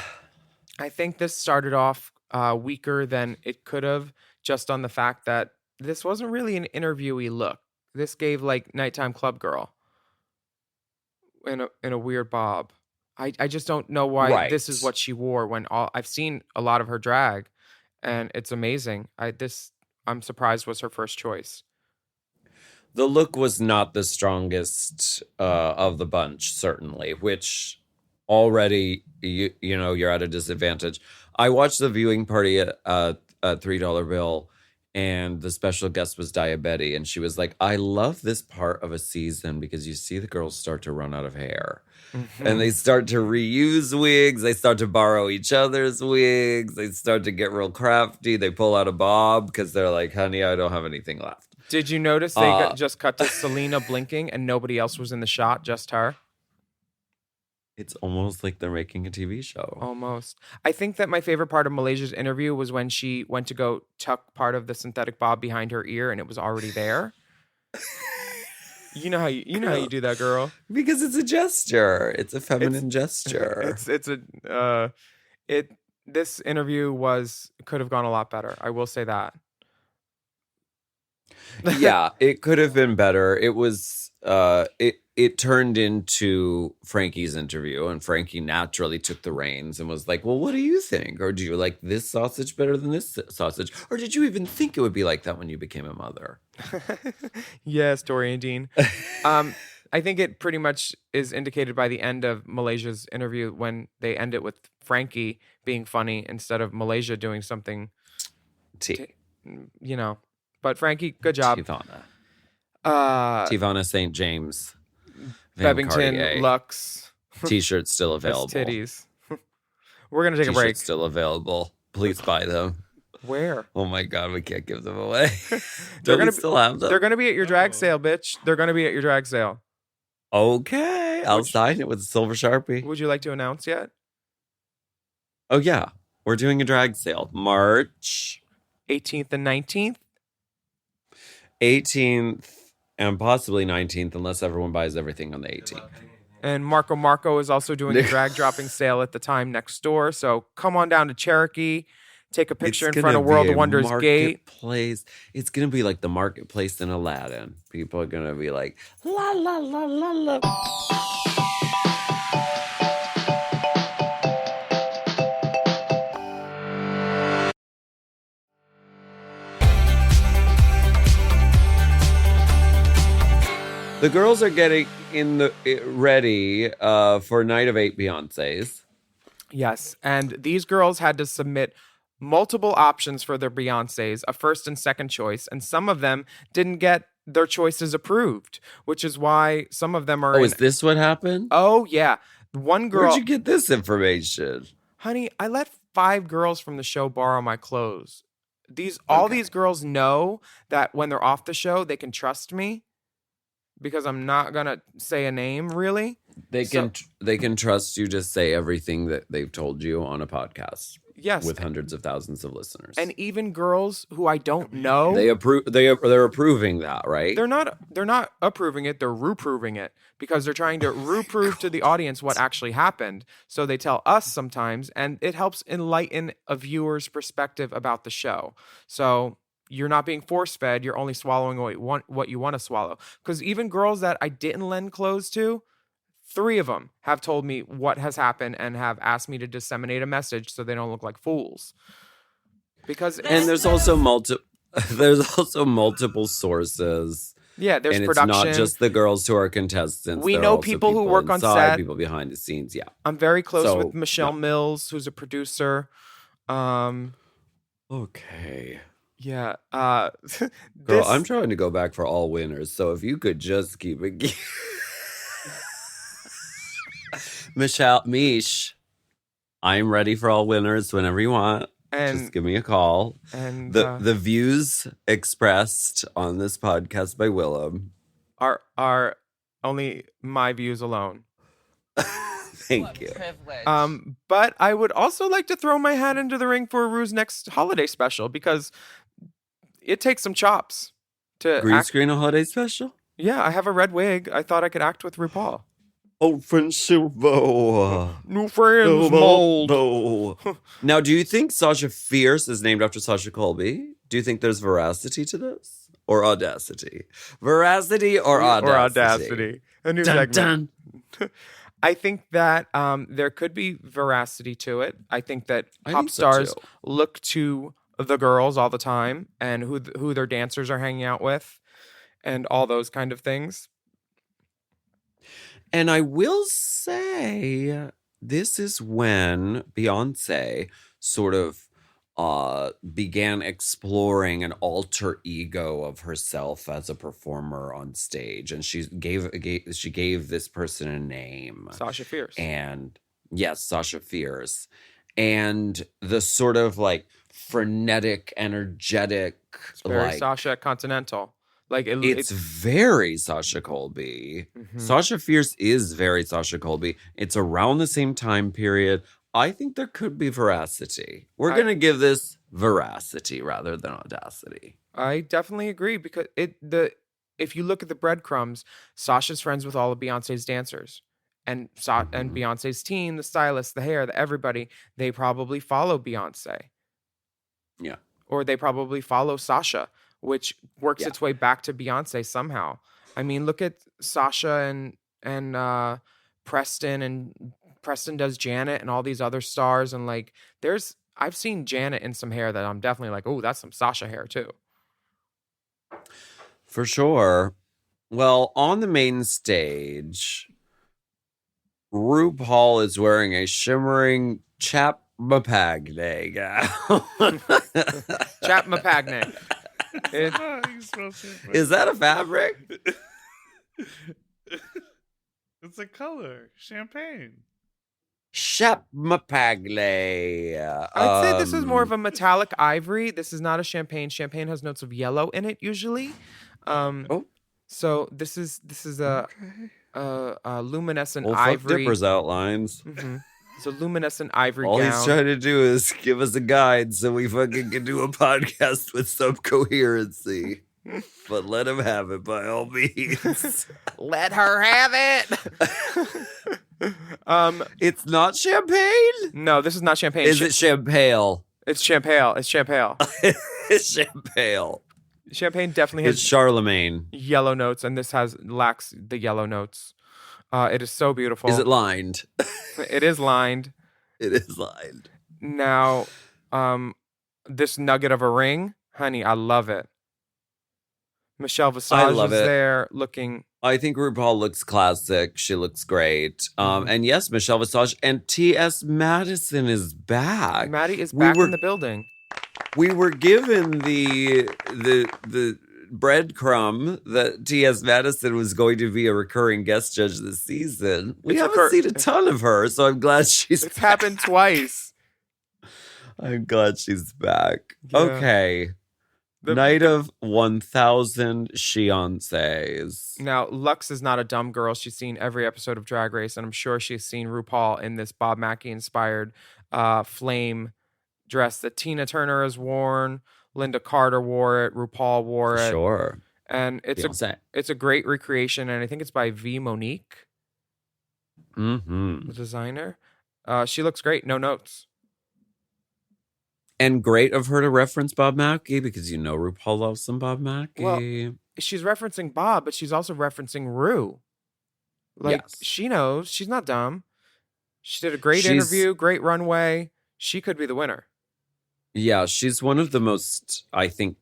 I think this started off weaker than it could have, just on the fact that this wasn't really an interviewee look. This gave like nighttime club girl in a weird bob. I just don't know why this is what she wore when I've seen a lot of her drag, and it's amazing. I'm surprised was her first choice. The look was not the strongest of the bunch, certainly, which already, you're at a disadvantage. I watched the viewing party at $3 Bill, and the special guest was Diabetes, and she was like, I love this part of a season because you see the girls start to run out of hair. And they start to reuse wigs. They start to borrow each other's wigs. They start to get real crafty. They pull out a bob because they're like, honey, I don't have anything left. Did you notice they just cut to Selena blinking and nobody else was in the shot, just her? It's almost like they're making a TV show. Almost. I think that my favorite part of Malaysia's interview was when she went to go tuck part of the synthetic bob behind her ear and it was already there. You know how you do that, girl. Because it's a gesture. It's a feminine gesture. This interview could have gone a lot better. I will say that. Yeah, it could have been better. It was it turned into Frankie's interview, and Frankie naturally took the reins and was like, well, what do you think? Or do you like this sausage better than this sausage? Or did you even think it would be like that when you became a mother? Yes, Tori and Dean. I think it pretty much is indicated by the end of Malaysia's interview when they end it with Frankie being funny instead of Malaysia doing something. But Frankie, good job. Tivana St. James. Bevington, Lux. T-shirts still available. Titties. We're going to take a break. T-shirts still available. Please buy them. Where? Oh my God, we can't give them away. They're Do we still have them? They're going to be at your drag sale, bitch. They're going to be at your drag sale. Okay. I'll sign it with a silver Sharpie. Would you like to announce yet? Oh, yeah. We're doing a drag sale. March 18th and 19th? 18th and possibly 19th, unless everyone buys everything on the 18th. And Marco is also doing a drag dropping sale at the time next door. So come on down to Cherokee, take a picture in front of World of Wonders Gate. Marketplace. It's gonna be like the marketplace in Aladdin. People are gonna be like, la la la la la. The girls are getting ready for Night of 8 Beyoncés. Yes, and these girls had to submit multiple options for their Beyoncés, a first and second choice, and some of them didn't get their choices approved, which is why some of them are. Oh, is this what happened? Oh yeah, one girl. Where'd you get this information? Honey, I let 5 girls from the show borrow my clothes. All these girls know that when they're off the show, they can trust me. Because I'm not gonna say a name, really. They can trust you to say everything that they've told you on a podcast. Yes, with hundreds of thousands of listeners, and even girls who I don't know. They approve. They're approving that, right? They're not approving it. They're reproving it because they're trying to reprove to the audience what actually happened. So they tell us sometimes, and it helps enlighten a viewer's perspective about the show. So. You're not being force-fed. You're only swallowing what you want to swallow. Because even girls that I didn't lend clothes to, 3 of them have told me what has happened and have asked me to disseminate a message so they don't look like fools. And there's also multiple sources. Yeah, there's and production. It's not just the girls who are contestants. We know people who work on set. People behind the scenes. Yeah, I'm very close with Michelle Mills, who's a producer. Okay. Yeah. Girl, I'm trying to go back for all winners. So if you could just keep it. Mish, I'm ready for all winners whenever you want. And just give me a call. And the views expressed on this podcast by Willam are only my views alone. Thank you. But I would also like to throw my hat into the ring for Rue's next holiday special because it takes some chops to green screen a holiday special. Yeah, I have a red wig. I thought I could act with RuPaul. Old friend Silvo. New friends mold. No. Now, do you think Sasha Fierce is named after Sasha Colby? Do you think there's veracity to this? Or audacity? Veracity or audacity? Or audacity. A new segment. Dun. I think that there could be veracity to it. I think that pop stars look to the girls all the time and who their dancers are hanging out with and all those kind of things. And I will say this is when Beyoncé sort of began exploring an alter ego of herself as a performer on stage, and she gave this person a name, Sasha Fierce. And yes, Sasha Fierce, and the sort of like frenetic, energetic, it's very Sasha Continental. Like it's very Sasha Colby. Mm-hmm. Sasha Fierce is very Sasha Colby. It's around the same time period. I think there could be veracity. We're going to give this veracity rather than audacity. I definitely agree because if you look at the breadcrumbs, Sasha's friends with all of Beyonce's dancers. And and Beyonce's team, the stylist, the hair, everybody, they probably follow Beyonce. Yeah. Or they probably follow Sasha, which works its way back to Beyonce somehow. I mean, look at Sasha and Preston, and Preston does Janet and all these other stars. And like, I've seen Janet in some hair that I'm definitely like, oh, that's some Sasha hair too. For sure. Well, on the main stage, RuPaul is wearing a shimmering Chapmapagne gown. Chapmapagne. Is that a fabric? It's a color. Champagne. Chapmapagne. I'd say this is more of a metallic ivory. This is not a champagne. Champagne has notes of yellow in it usually. So this is a luminescent ivory. Dipper's outlines. Mm-hmm. It's a luminescent ivory All gown. he's trying to do is give us a guide so we fucking can do a podcast with some coherency. But let him have it by all means. Let her have it. It's not champagne? No, this is not champagne. Is it champagne? It's champagne. It's champagne. It's champagne. Champagne definitely It's has Charlemagne. yellow notes, and this lacks the yellow notes. It is so beautiful. Is it lined? It is lined. It is lined. Now, this nugget of a ring, honey, I love it. Michelle Visage love is it. there looking. I think RuPaul looks classic. She looks great. And yes, Michelle Visage and T.S. Madison is back. Maddie is We back were- in the building. We were given the breadcrumb that T.S. Madison was going to be a recurring guest judge this season. We It's haven't seen a ton of her, so I'm glad she's It's happened twice. I'm glad she's back. Yeah. Okay. Night of 1,000 Fiancés. Now, Lux is not a dumb girl. She's seen every episode of Drag Race, and I'm sure she's seen RuPaul in this Bob Mackie-inspired flame dress that Tina Turner has worn. Linda Carter wore it. RuPaul wore it. Sure. And it's Beyonce. a great recreation, and I think it's by V. Monique, Mm-hmm. the designer. She looks great. No notes. And great of her to reference Bob Mackie because you know RuPaul loves some Bob Mackie. Well, she's referencing Bob, but she's also referencing Ru. Like, Yes. she knows. She's not dumb. She did a great She's- interview, great runway. She could be the winner. Yeah, she's one of the most, I think,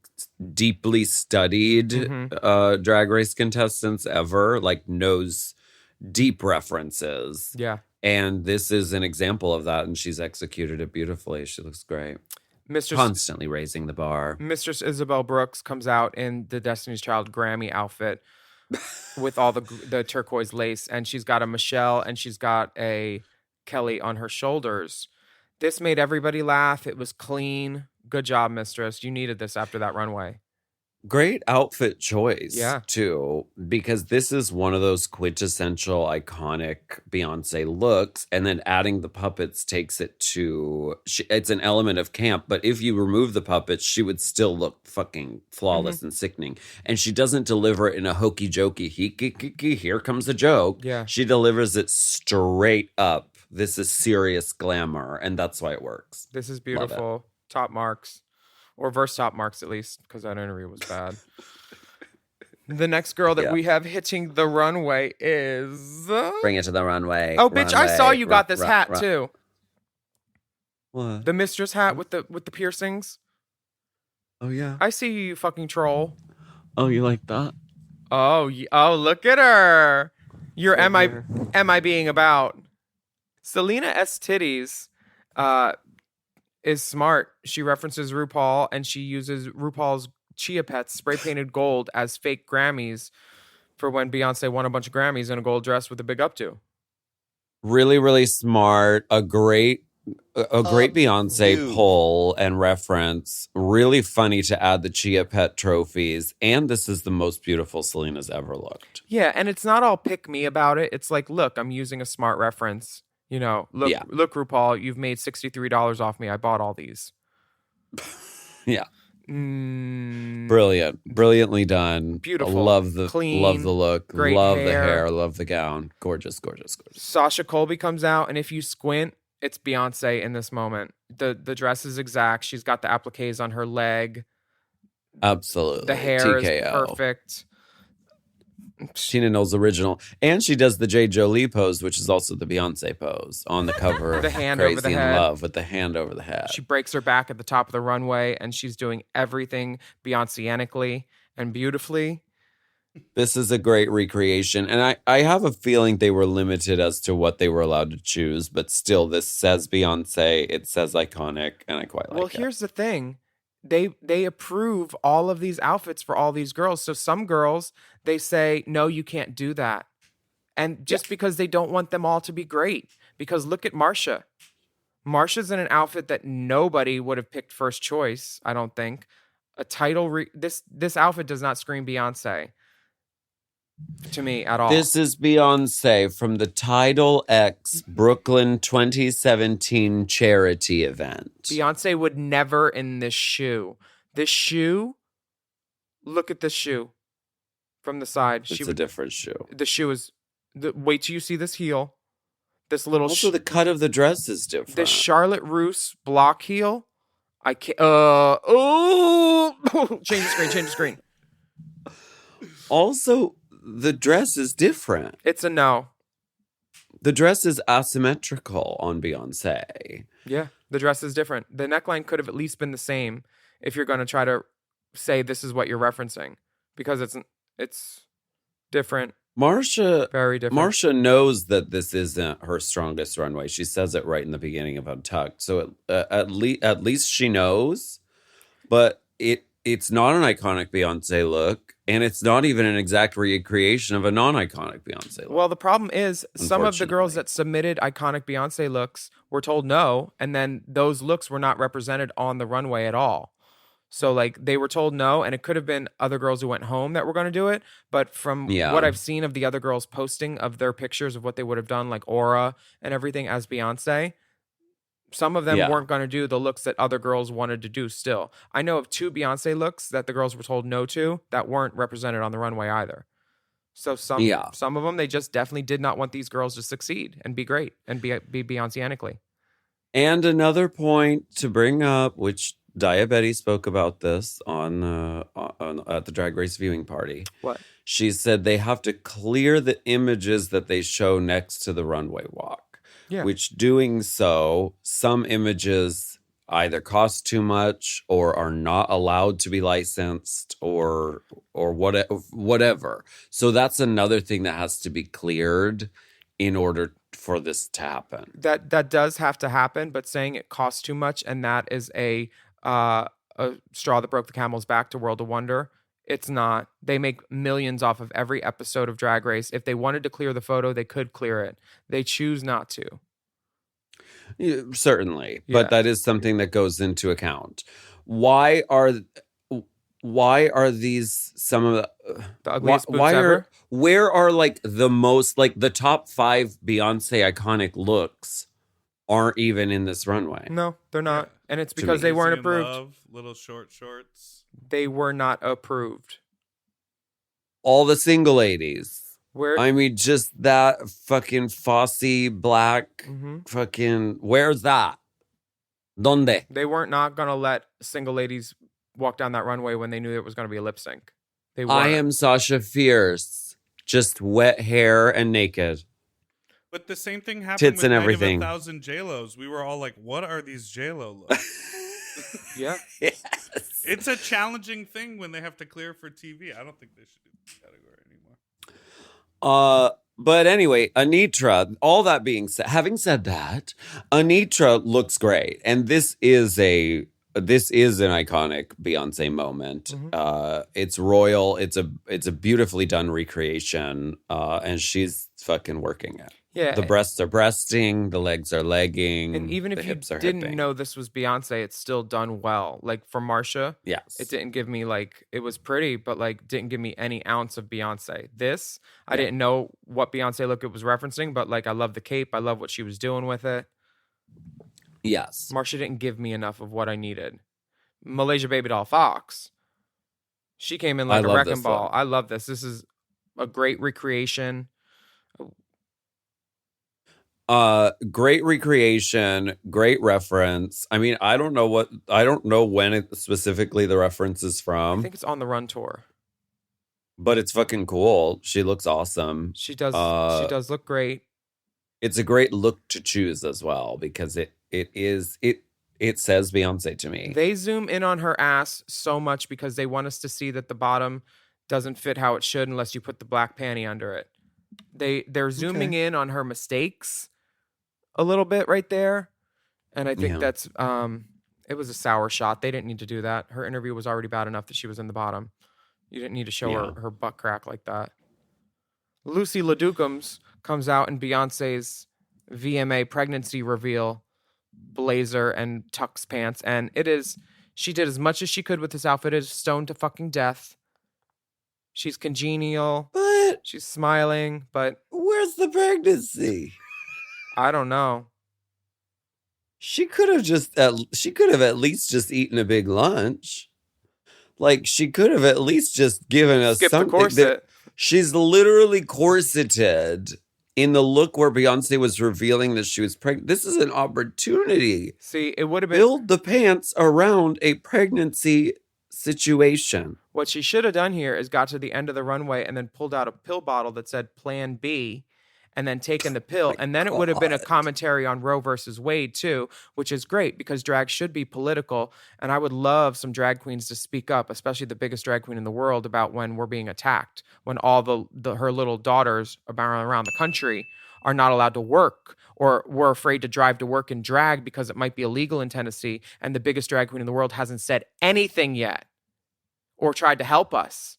deeply studied Mhm. Drag Race contestants ever. Like, knows deep references. Yeah. And this is an example of that, and she's executed it beautifully. She looks great. Mistress Constantly raising the bar. Mistress Isabel Brooks comes out in the Destiny's Child Grammy outfit with all the turquoise lace, and she's got a Michelle and she's got a Kelly on her shoulders. This made everybody laugh. It was clean. Good job, Mistress. You needed this after that runway. Great outfit choice, Yeah. too, because this is one of those quintessential iconic Beyonce looks, and then adding the puppets takes it to, it's an element of camp, but if you remove the puppets, she would still look fucking flawless and sickening. And she doesn't deliver it in a hokey jokey, here comes a joke. Yeah. She delivers it straight up. This is serious glamour, and that's why it works. This is Love it. beautiful. Top marks. Or verse top marks, at least, because that interview was bad. The next girl that Yeah. we have hitting the runway is... Bring it to the runway. Oh, bitch, I saw runway, you got run, this run, hat, run. too. What? The Mistress hat with the piercings. Oh, yeah. I see you, you fucking troll. Oh, you like that? Oh, look at her. Your am I being about? Selena S. Titties is smart. She references RuPaul, and she uses RuPaul's Chia Pets spray painted gold as fake Grammys for when Beyonce won a bunch of Grammys in a gold dress with a big updo. Really, really smart. A great Beyonce pull and reference. Really funny to add the Chia Pet trophies. And this is the most beautiful Selena's ever looked. Yeah, and it's not all pick me about it. It's like, look, I'm using a smart reference. You know, look, Yeah. look, RuPaul, you've made $63 off me. I bought all these. Yeah. Mm, Brilliant. Brilliantly done. Beautiful. Love the Clean. look. Great love the hair. hair. Love the gown. Gorgeous, gorgeous, gorgeous. Sasha Colby comes out, and if you squint, it's Beyonce in this moment. The dress is exact. She's got the appliques on her leg. Absolutely. The hair is TKO. perfect. Tina Knowles original. And she does the J. Jolie pose, which is also the Beyonce pose on the cover of The hand Crazy over the in head. Love with the hand over the head. She breaks her back at the top of the runway, and she's doing everything Beyonce-anically and beautifully. This is a great recreation. And I have a feeling they were limited as to what they were allowed to choose, but still, this says Beyonce, it says iconic, and I quite like Well, it. here's the thing. They approve all of these outfits for all these girls. So some girls, they say, no, you can't do that. And just because they don't want them all to be great. Because look at Marsha. Marsha's in an outfit that nobody would have picked first choice, I don't think. A title, this outfit does not scream Beyonce to me at all. This is Beyonce from the Tidal X Brooklyn 2017 charity event. Beyonce would never in this shoe. This shoe look at this shoe from the side. It's a different shoe. The shoe is. Wait till you see this heel. This little. Also, the cut of the dress is different. This Charlotte Russe block heel. I can't. Oh! Change the screen. Also, the dress is different. It's a no. The dress is asymmetrical on Beyoncé. Yeah, the dress is different. The neckline could have at least been the same if you're going to try to say this is what you're referencing, because it's different. Marsha, Very different. Marsha knows that this isn't her strongest runway. She says it right in the beginning of Untucked. So at least she knows, but it's not an iconic Beyoncé look, and it's not even an exact recreation of a non-iconic Beyoncé look. Well, the problem is some of the girls that submitted iconic Beyoncé looks were told no, and then those looks were not represented on the runway at all. So, like, they were told no, and it could have been other girls who went home that were going to do it. But from what I've seen of the other girls posting of their pictures of what they would have done, like Aura and everything as Beyoncé, some of them weren't going to do the looks that other girls wanted to do still. I know of 2 Beyoncé looks that the girls were told no to that weren't represented on the runway either. So some of them, they just definitely did not want these girls to succeed and be great and be Beyonce-anically. And another point to bring up, which Diabetes spoke about this on at the Drag Race viewing party. What? She said they have to clear the images that they show next to the runway walk. Yeah. Which doing so, some images either cost too much or are not allowed to be licensed or whatever. So that's another thing that has to be cleared in order for this to happen. That does have to happen, but saying it costs too much and that is a straw that broke the camel's back to World of Wonder. It's not. They make millions off of every episode of Drag Race. If they wanted to clear the photo, they could clear it. They choose not to. Yeah, certainly, Yeah. but that is something that goes into account. Why are these some of The ugliest boots ever? Where are like the most, like the top 5 Beyonce iconic looks aren't even in this runway? No, they're not. And it's To because me. they weren't Easy in approved. Love, little short shorts. They were not approved. All the single ladies. Where I mean, just that fucking Fosse black Mhm. fucking, where's that? Donde? they weren't not going to let single ladies walk down that runway when they knew it was going to be a lip sync. They weren't. I am Sasha Fierce. Just wet hair and naked. But the same thing happened Tits with and Night everything. of 1,000 JLos. We were all like, what are these JLo looks? Yeah. Yes. It's a challenging thing when they have to clear for TV. I don't think they should do this category anymore. But anyway, Anitra, all that being said, having said that, Anitra looks great. And this is an iconic Beyonce moment. It's royal. It's a beautifully done recreation. And she's fucking working it. Yeah. The breasts are breasting, the legs are legging, And even the if you hips are didn't hipping. know this was Beyonce, it's still done well. Like for Marsha, Yes. it didn't give me like, it was pretty, but like didn't give me any ounce of Beyonce. This, I didn't know what Beyonce look it was referencing, but like I love the cape. I love what she was doing with it. Yes. Marsha didn't give me enough of what I needed. Malaysia Baby Doll Fox, she came in like I a love wrecking this ball. look. I love this. This is a great recreation. Great recreation, great reference. I mean, I don't know when it specifically the reference is I from, think it's on the Run tour. but it's fucking cool. She looks awesome. She does look great. It's a great look to choose as well because it says Beyonce to me. They zoom in on her ass so much because they want us to see that the bottom doesn't fit how it should unless you put the black panty under it. They're zooming in on her mistakes a little bit right there. And I think that's it was a sour shot. They didn't need to do that. Her interview was already bad enough that she was in the bottom. You didn't need to show her butt crack like that. Lucy LaDucums comes out in Beyonce's VMA pregnancy reveal blazer and tux pants, and she did as much as she could with this outfit. It is stoned to fucking death. She's congenial. But She's smiling, but where's the pregnancy? I don't know. She could have at least just eaten a big lunch. Like, she could have at least just given us Skip the something. corset. She's literally corseted in the look where Beyonce was revealing that she was pregnant. This is an opportunity. See, it would have been Build the pants around a pregnancy situation. what she should have done here is got to the end of the runway and then pulled out a pill bottle that said Plan B and then taken the pill. And then it would have been a commentary on Roe versus Wade too, which is great because drag should be political. And I would love some drag queens to speak up, especially the biggest drag queen in the world, about when we're being attacked, when all her little daughters around the country are not allowed to work or we're afraid to drive to work in drag because it might be illegal in Tennessee. And the biggest drag queen in the world hasn't said anything yet or tried to help us.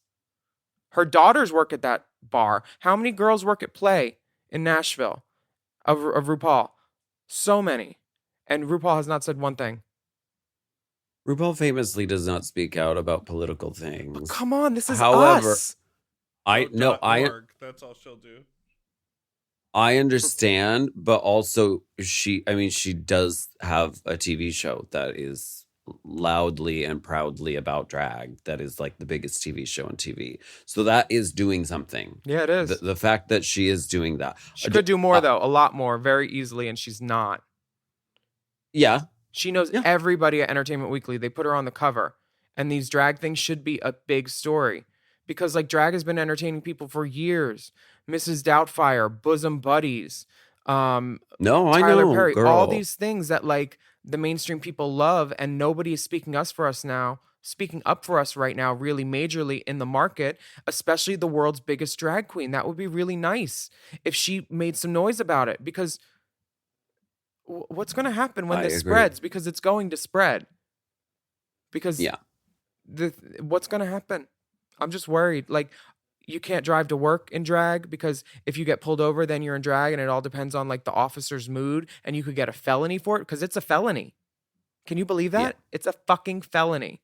Her daughters work at that bar. How many girls work at Play in Nashville of RuPaul? So many. And RuPaul has not said one thing. RuPaul famously does not speak out about political things. Come on, this is However, us. .org, that's all she'll do. I understand, but also she does have a TV show that is loudly and proudly about drag. That is like the biggest TV show on TV. So that is doing something. Yeah, it is. The fact that she is doing that. She could do more, though, a lot more, very easily, and she's not. Yeah. She knows everybody at Entertainment Weekly. They put her on the cover. And these drag things should be a big story. Because, like, drag has been entertaining people for years. Mrs. Doubtfire, Bosom Buddies, No, Tyler I know, Perry, girl. all these things that, like, the mainstream people love, and nobody is speaking up for us right now, really majorly in the market, especially the world's biggest drag queen. That would be really nice if she made some noise about it, because what's going to happen when I this agree. spreads? Because it's going to spread. Because Yeah. what's going to happen? I'm just worried. Like, you can't drive to work in drag because if you get pulled over, then you're in drag, and it all depends on like the officer's mood, and you could get a felony for it because it's a felony. Can you believe that? Yeah. It's a fucking felony.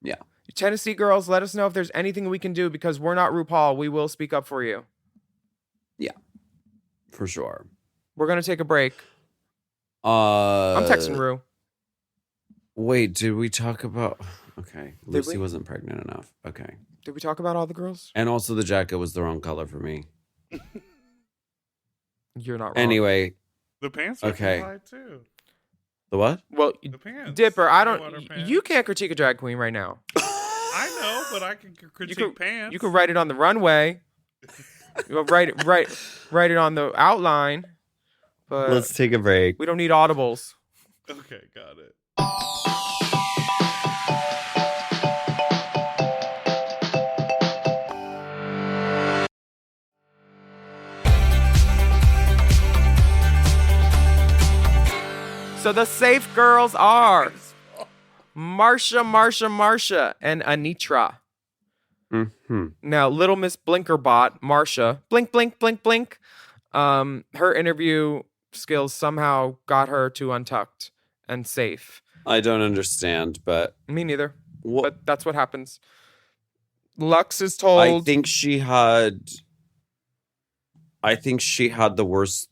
Yeah. Tennessee girls, let us know if there's anything we can do because we're not RuPaul. We will speak up for you. Yeah. For sure. We're going to take a break. I'm texting Ru. Wait, did we talk about... Okay. Lucy we? wasn't pregnant enough. Okay. Did we talk about all the girls? And also the jacket was the wrong color for me. You're not wrong. Anyway, The pants are Okay. fly too. the what? Well, The pants. Dipper, Underwater pants. you can't critique a drag queen right now. I know, but I can critique pants. You can write it on the runway. You write it on the outline. But Let's take a break. we don't need audibles. Okay, got it. So the safe girls are Marsha, and Anitra. Mm-hmm. Now, Little Miss Blinkerbot, Marsha, blink, blink, blink, blink. Her interview skills somehow got her to Untucked and safe. I don't understand, but Me neither. what? But that's what happens. Lux is told. I think she had the worst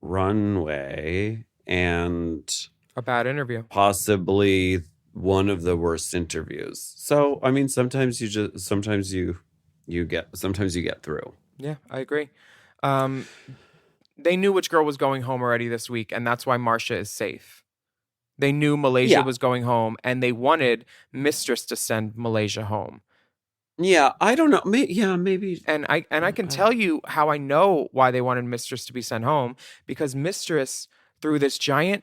runway and a bad interview. possibly one of the worst interviews. So, I mean, sometimes you get through. Yeah, I agree. They knew which girl was going home already this week, and that's why Marsha is safe. They knew Malaysia Yeah. was going home, and they wanted Mistress to send Malaysia home. Yeah, I don't know. Maybe. And I can tell you how I know why they wanted Mistress to be sent home, because Mistress threw this giant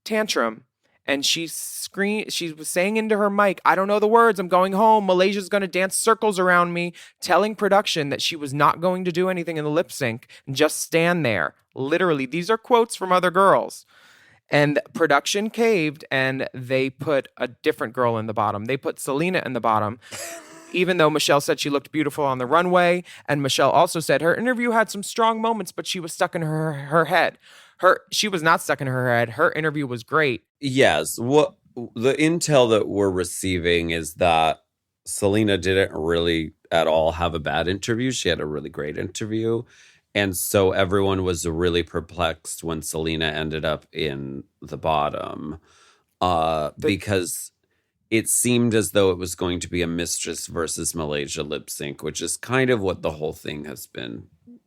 tantrum and she was saying into her mic, I don't know the words, I'm going home, Malaysia's going to dance circles around me, telling production that she was not going to do anything in the lip sync and just stand there. Literally, these are quotes from other girls. And production caved and they put a different girl in the bottom. They put Selena in the bottom. Even though Michelle said she looked beautiful on the runway, and Michelle also said her interview had some strong moments, but she was stuck in her head. She was not stuck in her head. Her interview was great. Yes. What the intel that we're receiving is that Selena didn't really at all have a bad interview. She had a really great interview. And so everyone was really perplexed when Selena ended up in the bottom. Because it seemed as though it was going to be a Mistress versus Malaysia lip sync, which is kind of what the whole thing has been.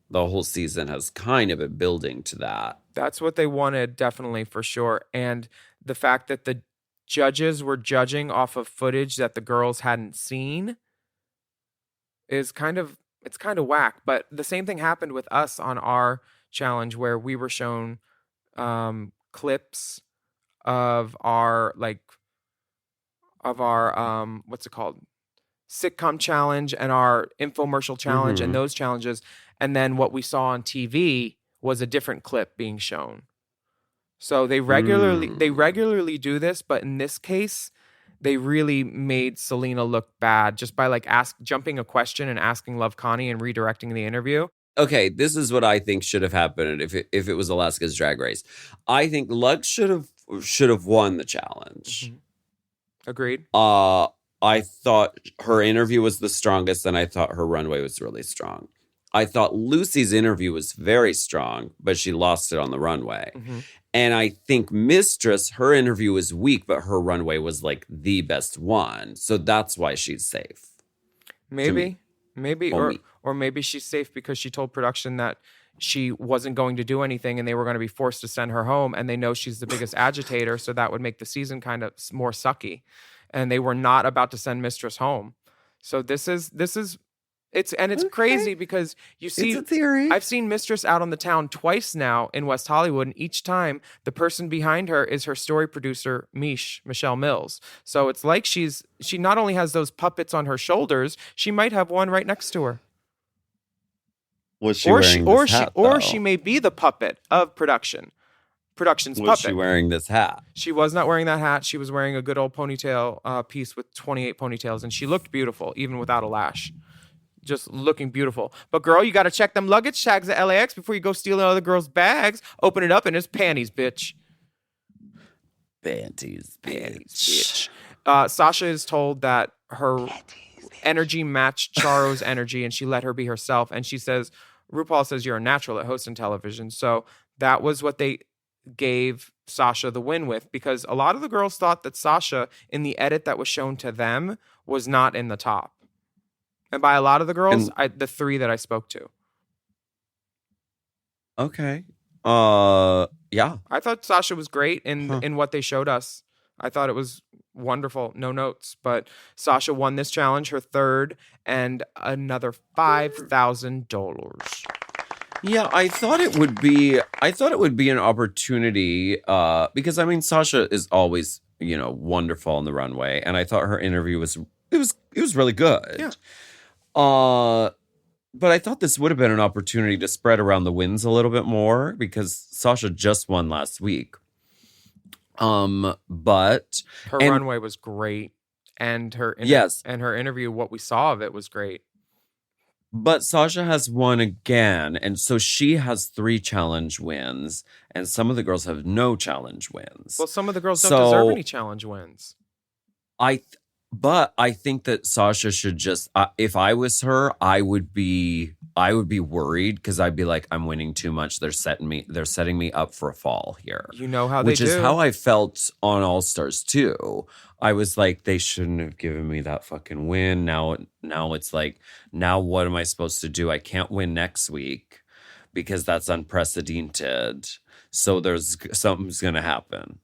The whole season has kind of been building to that. That's what they wanted, definitely, for sure. And the fact that the judges were judging off of footage that the girls hadn't seen is it's kind of whack. But the same thing happened with us on our challenge, where we were shown clips of our what's it called, sitcom challenge and our infomercial challenge and those challenges, and then what we saw on TV was a different clip being shown. So they regularly do this, but in this case they really made Selena look bad just by jumping a question and asking Love Connie and redirecting the interview. Okay, this is what I think should have happened if it was Alaska's Drag Race. I think Lux should have won the challenge. Agreed. I thought her interview was the strongest, and I thought her runway was really strong. I thought Lucy's interview was very strong, but she lost it on the runway. And I think Mistress, her interview was weak, but her runway was like the best one. So that's why she's safe. Maybe, Only. or maybe she's safe because she told production that she wasn't going to do anything and they were going to be forced to send her home, and they know she's the biggest agitator, so that would make the season kind of more sucky. And they were not about to send Mistress home. So it's crazy because you see, It's a theory. I've seen Mistress out on the town twice now in West Hollywood, and each time the person behind her is her story producer, Michelle Mills. So it's like she not only has those puppets on her shoulders, she might have one right next to her. Was she wearing this hat, though? She may be the puppet of production's Was puppet. she wearing this hat? She was not wearing that hat. She was wearing a good old ponytail piece with 28 ponytails, and she looked beautiful even without a lash. Just looking beautiful. But girl, you got to check them luggage tags at LAX before you go steal another girl's bags. Open it up and it's panties, bitch. Panties, Bitch. Sasha is told that her energy matched Charo's energy, and she let her be herself. And she says, RuPaul says you're a natural at hosting television. So that was what they gave Sasha the win with, because a lot of the girls thought that Sasha, in the edit that was shown to them, was not in the top. And by a lot of the girls, the three that I spoke to. Okay. Yeah. I thought Sasha was great in what they showed us. I thought it was wonderful. No notes. But Sasha won this challenge, her third, and another $5,000. Yeah, I thought it would be an opportunity because I mean Sasha is always, wonderful on the runway, and I thought her interview was really good. Yeah. But I thought this would have been an opportunity to spread around the wins a little bit more because Sasha just won last week. But Her runway was great, and her interview, what we saw of it was great. But Sasha has won again, and so she has 3 challenge wins, and some of the girls have no challenge wins. Well, some of the girls don't deserve any challenge wins. But I think that Sasha should just, if I was her, I would be worried because I'd be like, I'm winning too much. They're setting me up for a fall here. You know how they do. Which is how I felt on All Stars 2. I was like, they shouldn't have given me that fucking win. Now it's like, now what am I supposed to do? I can't win next week because that's unprecedented. So something's going to happen.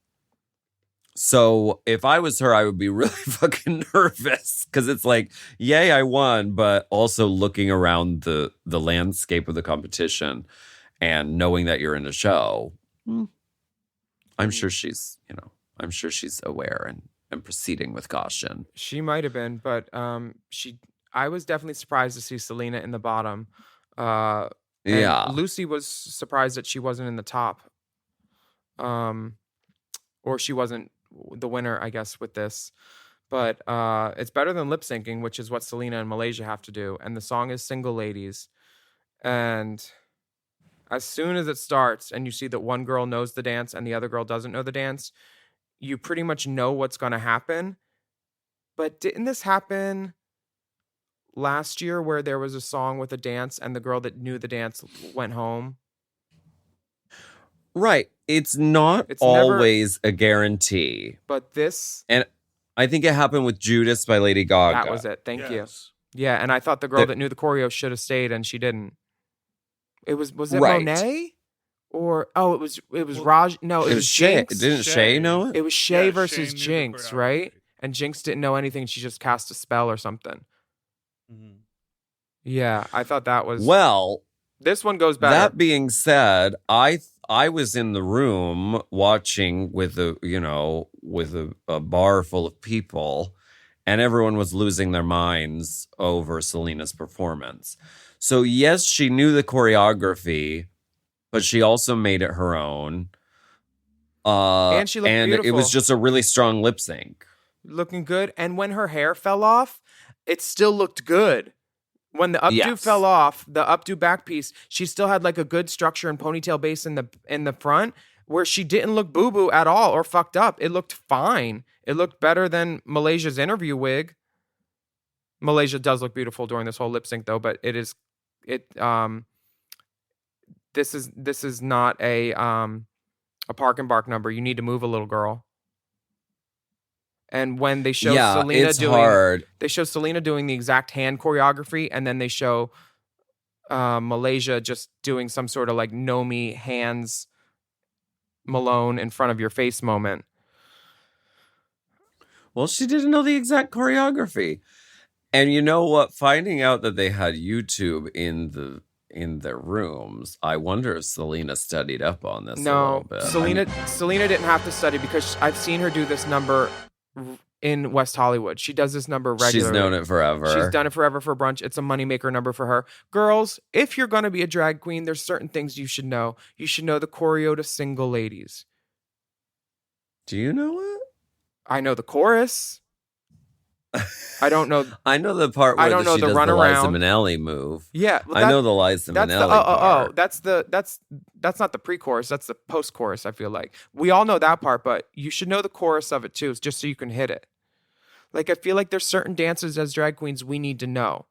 So if I was her, I would be really fucking nervous because it's like, yay, I won, but also looking around the landscape of the competition and knowing that you're in a show, I'm sure she's aware and proceeding with caution. She might have been, but I was definitely surprised to see Selena in the bottom. Yeah. Lucy was surprised that she wasn't in the top. Or she wasn't the winner, I guess, with this. But it's better than lip syncing, which is what Selena and Malaysia have to do. And the song is Single Ladies. And as soon as it starts and you see that one girl knows the dance and the other girl doesn't know the dance, you pretty much know what's going to happen. But didn't this happen last year where there was a song with a dance and the girl that knew the dance went home? Right. It's not always a guarantee. But this... And I think it happened with Judas by Lady Gaga. That was it. Thank you. Yes. Yeah, and I thought the girl that knew the choreo should have stayed, and she didn't. Was it Right. Monet? Or it was Raj. No, it was Shay. Jinx. Didn't Shay know it? It was Shay Yeah, versus Shay knew the Jinx, right? And Jinx didn't know anything. She just cast a spell or something. Mhm. Yeah, I thought that was. Well, This one goes better. that being said, I was in the room watching with a bar full of people, and everyone was losing their minds over Selena's performance. So yes, she knew the choreography, but she also made it her own. And she looked and it was beautiful. just a really strong lip sync. Looking good. And when her hair fell off, it still looked good. When the updo Yes. fell off, the updo back piece, she still had like a good structure and ponytail base in the front, where she didn't look boo-boo at all or fucked up. It looked fine. It looked better than Malaysia's interview wig. Malaysia does look beautiful during this whole lip sync though, but this is not a park and bark number. You need to move a little, girl. And when they show Selena it's doing hard. they show Selena doing the exact hand choreography, and then they show Malaysia just doing some sort of like Nomi hands Malone in front of your face moment. Well, she didn't know the exact choreography. And you know what? Finding out that they had YouTube in their rooms, I wonder if Selena studied up on this a little No, bit. Selena didn't have to study because I've seen her do this number in West Hollywood. She does this number regularly. She's known it forever. She's done it forever for brunch. It's a moneymaker number for her. Girls, if you're going to be a drag queen, there's certain things you should know. You should know the choreo to Single Ladies. Do you know it? I know the chorus. I don't know. I know the part where I don't know she the does the Liza runaround. Minnelli move. Yeah, well, I know the Liza that's Minnelli the part. that's not the pre-chorus. That's the post-chorus. I feel like we all know that part, but you should know the chorus of it too, just so you can hit it. Like I feel like there's certain dances as drag queens we need to know,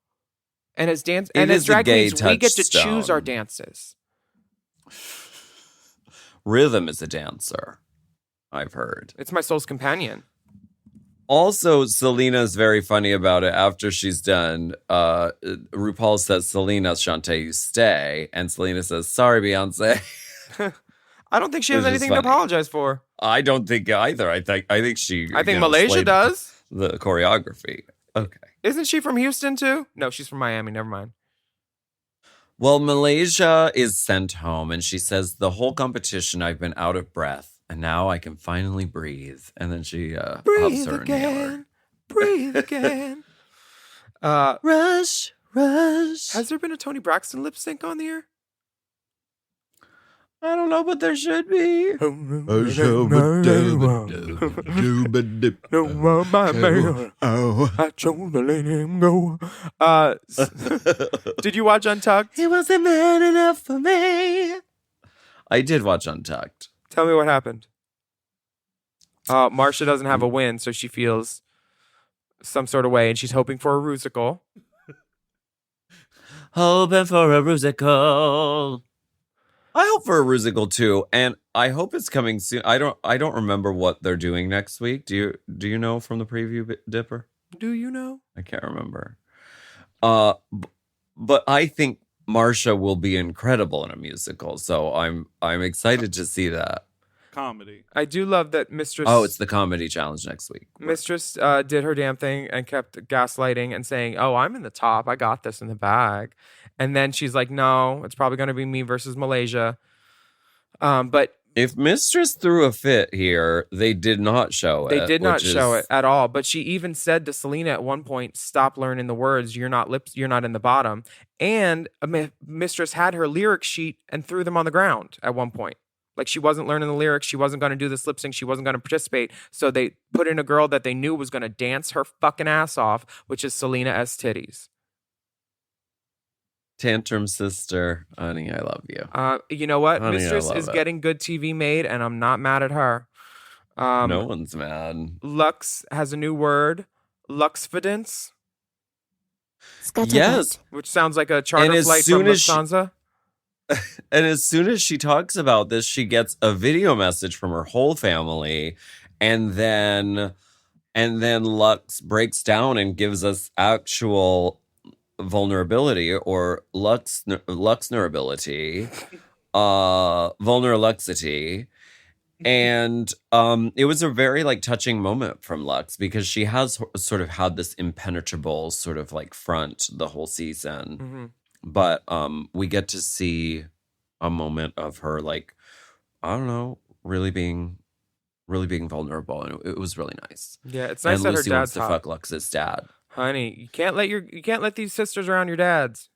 and as is as the drag gay queens we get to choose touchstone. our dances. Rhythm is a dancer, I've heard. It's my soul's companion. Also, Selena's very funny about it. After she's done, RuPaul says, Selena, Shantae, you stay. And Selena says, sorry, Beyonce. I don't think she has Which is anything to funny. apologize for. I don't think either. I think she. I think Malaysia slayed does. the choreography. Okay. Isn't she from Houston too? No, she's from Miami. Never mind. Well, Malaysia is sent home, and she says the whole competition I've been out of breath, and now I can finally breathe. And then she huffs Breathe her again. inhaler. Breathe again. Rush. Has there been a Toni Braxton lip sync on the air? I don't know, but there should be. I chose to let him go. Did you watch Untucked? He wasn't man enough for me. I did watch Untucked. Tell me what happened. Marcia doesn't have a win, so she feels some sort of way, and she's hoping for a rusical. Hoping for a rusical. I hope for a rusical too, and I hope it's coming soon. I don't remember what they're doing next week. Do you know from the preview, Dipper? Do you know? I can't remember. But I think Marcia will be incredible in a musical, so I'm excited to see that. Comedy. I do love that Mistress. Oh, it's the comedy challenge next week. Mistress did her damn thing and kept gaslighting and saying, "Oh, I'm in the top. I got this in the bag." And then she's like, "No, it's probably going to be me versus Malaysia." But If Mistress threw a fit here, they did not show it. they did not which show is- it at all. But she even said to Selena at one point, "Stop learning the words. You're not in the bottom." And Mistress had her lyric sheet and threw them on the ground at one point. Like she wasn't learning the lyrics. She wasn't going to do this lip sync. She wasn't going to participate. So they put in a girl that they knew was going to dance her fucking ass off, which is Selena S. Titties. Tantrum sister, honey, I love you. You know what? Honey, I Mistress love is it. getting good TV made, and I'm not mad at her. No one's mad. Lux has a new word, luxfidence, Yes, which sounds like a charter And as flight soon from as she- Lufthansa. and as soon as she talks about this, she gets a video message from her whole family, and then And then Lux breaks down and gives us actual vulnerability or vulnerability, vulneroluxity. And it was a very like touching moment from Lux because she has sort of had this impenetrable sort of like front the whole season. Mm-hmm. But we get to see a moment of her like, I don't know, really being vulnerable, and it was really nice. Yeah, it's nice and that her Lucy dad's wants to hot. fuck Lux's dad. Honey, you can't let these sisters around your dads.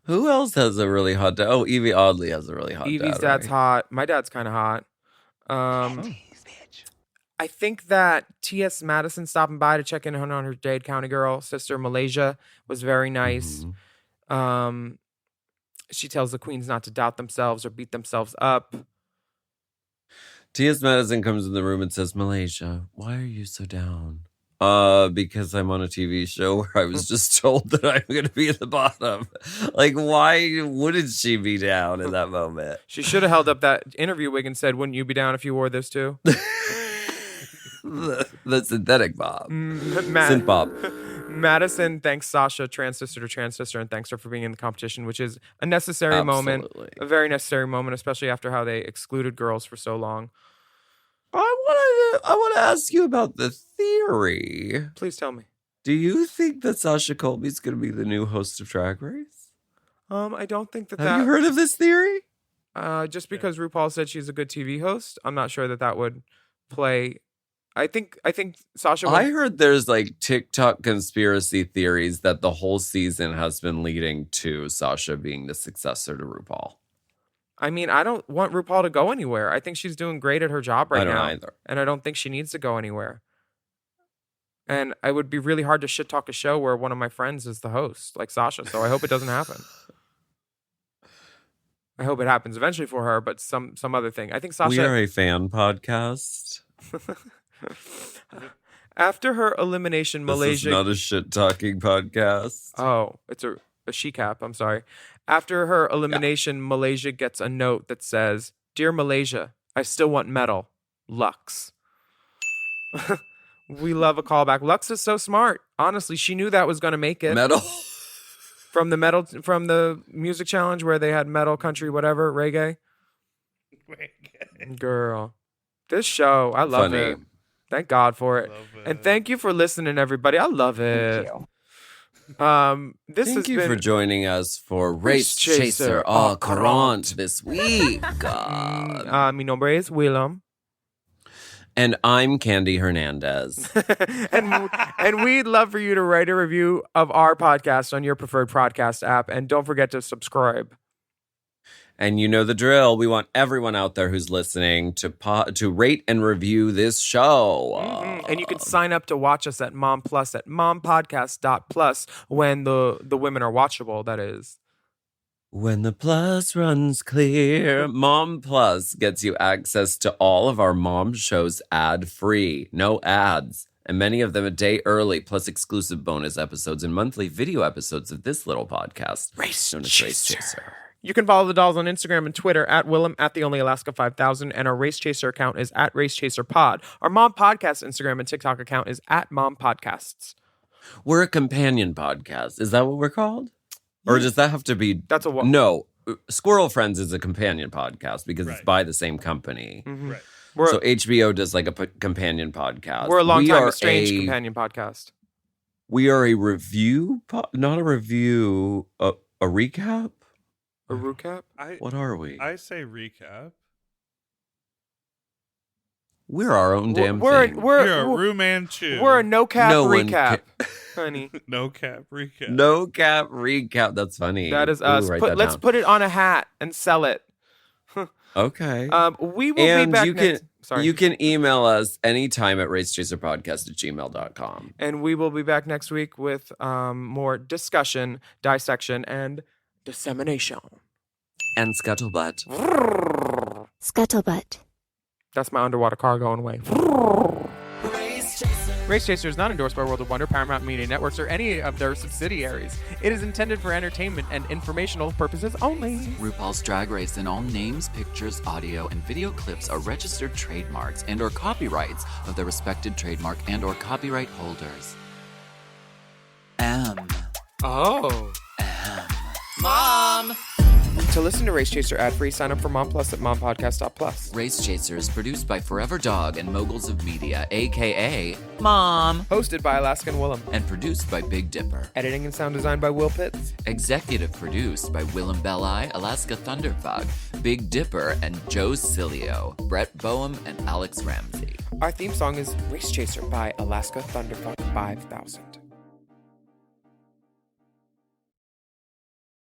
Who else has a really hot dad? Oh, Evie Oddly has a really hot dad. Evie's dad's right? hot. My dad's kind of hot. I think that T.S. Madison stopping by to check in on her Dade County girl sister Malaysia was very nice. Mhm. She tells the queens not to doubt themselves or beat themselves up. T.S. Madison comes in the room and says, Malaysia, why are you so down? Because I'm on a TV show where I was just told that I'm going to be at the bottom. Like, why wouldn't she be down in that moment? She should have held up that interview wig and said, "Wouldn't you be down if you wore this too?" The synthetic bob. Matt- Synth bob. Madison thanks Sasha, trans sister, and thanks her for being in the competition, which is a necessary moment, Absolutely. a very necessary moment, especially after how they excluded girls for so long. I want to ask you about the theory. Please tell me. Do you think that Sasha Colby's going to be the new host of Drag Race? I don't think that Have you heard of this theory? just because RuPaul said she's a good TV host, I'm not sure that would play. I think Sasha. I heard there's like TikTok conspiracy theories that the whole season has been leading to Sasha being the successor to RuPaul. I mean, I don't want RuPaul to go anywhere. I think she's doing great at her job right I don't now, either. and I don't think she needs to go anywhere. And it would be really hard to shit talk a show where one of my friends is the host, like Sasha. So I hope it doesn't happen. I hope it happens eventually for her, but some other thing. I think Sasha. We are a fan podcast. After her elimination, This is Malaysia. not a shit talking podcast. Oh, it's a she cap. I'm sorry. After her elimination, Malaysia gets a note that says, "Dear Malaysia, I still want medal. Lux." We love a callback. Lux is so smart. Honestly, she knew that was going to make it. Metal. From the music challenge where they had metal, country, whatever, reggae. Girl. This show, I love Funny. it. Thank God for it. Love And it. thank you for listening, everybody. I love it. This Thank has you been for joining us for Race Race Chaser Chaser au au Courant this week. God. mi nombre es Willam. And I'm Candy Hernandez. and we'd love for you to write a review of our podcast on your preferred podcast app. And don't forget to subscribe. And you know the drill. We want everyone out there who's listening to rate and review this show. And you can sign up to watch us at Mom Plus at mompodcast.plus when the women are watchable, that is. When the plus runs clear, Mom Plus gets you access to all of our mom shows ad-free, no ads, and many of them a day early, plus exclusive bonus episodes and monthly video episodes of this little podcast, known as Race Chaser. You can follow the dolls on Instagram and Twitter at Willam at the Only Alaska 5000, and our Race Chaser account is at Race Chaser Pod. Our Mom Podcast Instagram and TikTok account is at Mom Podcasts. We're a companion podcast. Is that what we're called? Or does that have to be... That's a what? No. Squirrel Friends is a companion podcast because it's Right. by the same company. Right. We're, So HBO does like a companion podcast. we're a long We time are estranged companion podcast. We are a review, not a review, a recap? A recap? What are we? I say recap. We're our own damn We're thing. We're a room and chew. we're a no cap No one recap, honey. no cap recap. No cap recap. That's funny. That is Ooh, us. write that Let's down. put it on a hat and sell it. Okay. We will and be back you next. can Sorry. you can email us anytime at racechaserpodcast@gmail.com. And we will be back next week with more discussion, dissection, and dissemination. And scuttlebutt. Scuttlebutt. That's my underwater car going away. Race Chaser. Race Chaser is not endorsed by World of Wonder, Paramount Media Networks, or any of their subsidiaries. It is intended for entertainment and informational purposes only. RuPaul's Drag Race and all names, pictures, audio, and video clips are registered trademarks and or copyrights of their respected trademark and or copyright holders. Oh. Mom! To listen to Race Chaser ad-free, sign up for Mom Plus at mompodcast.plus. Race Chaser is produced by Forever Dog and Moguls of Media, aka Mom, Hosted by Alaska and Willam. and produced by Big Dipper. Editing and sound design by Will Pitts. Executive produced by Willam Belli, Alaska Thunderfuck, Big Dipper, and Joe Cilio, Brett Boehm, and Alex Ramsey. Our theme song is Race Chaser by Alaska Thunderfuck 5000.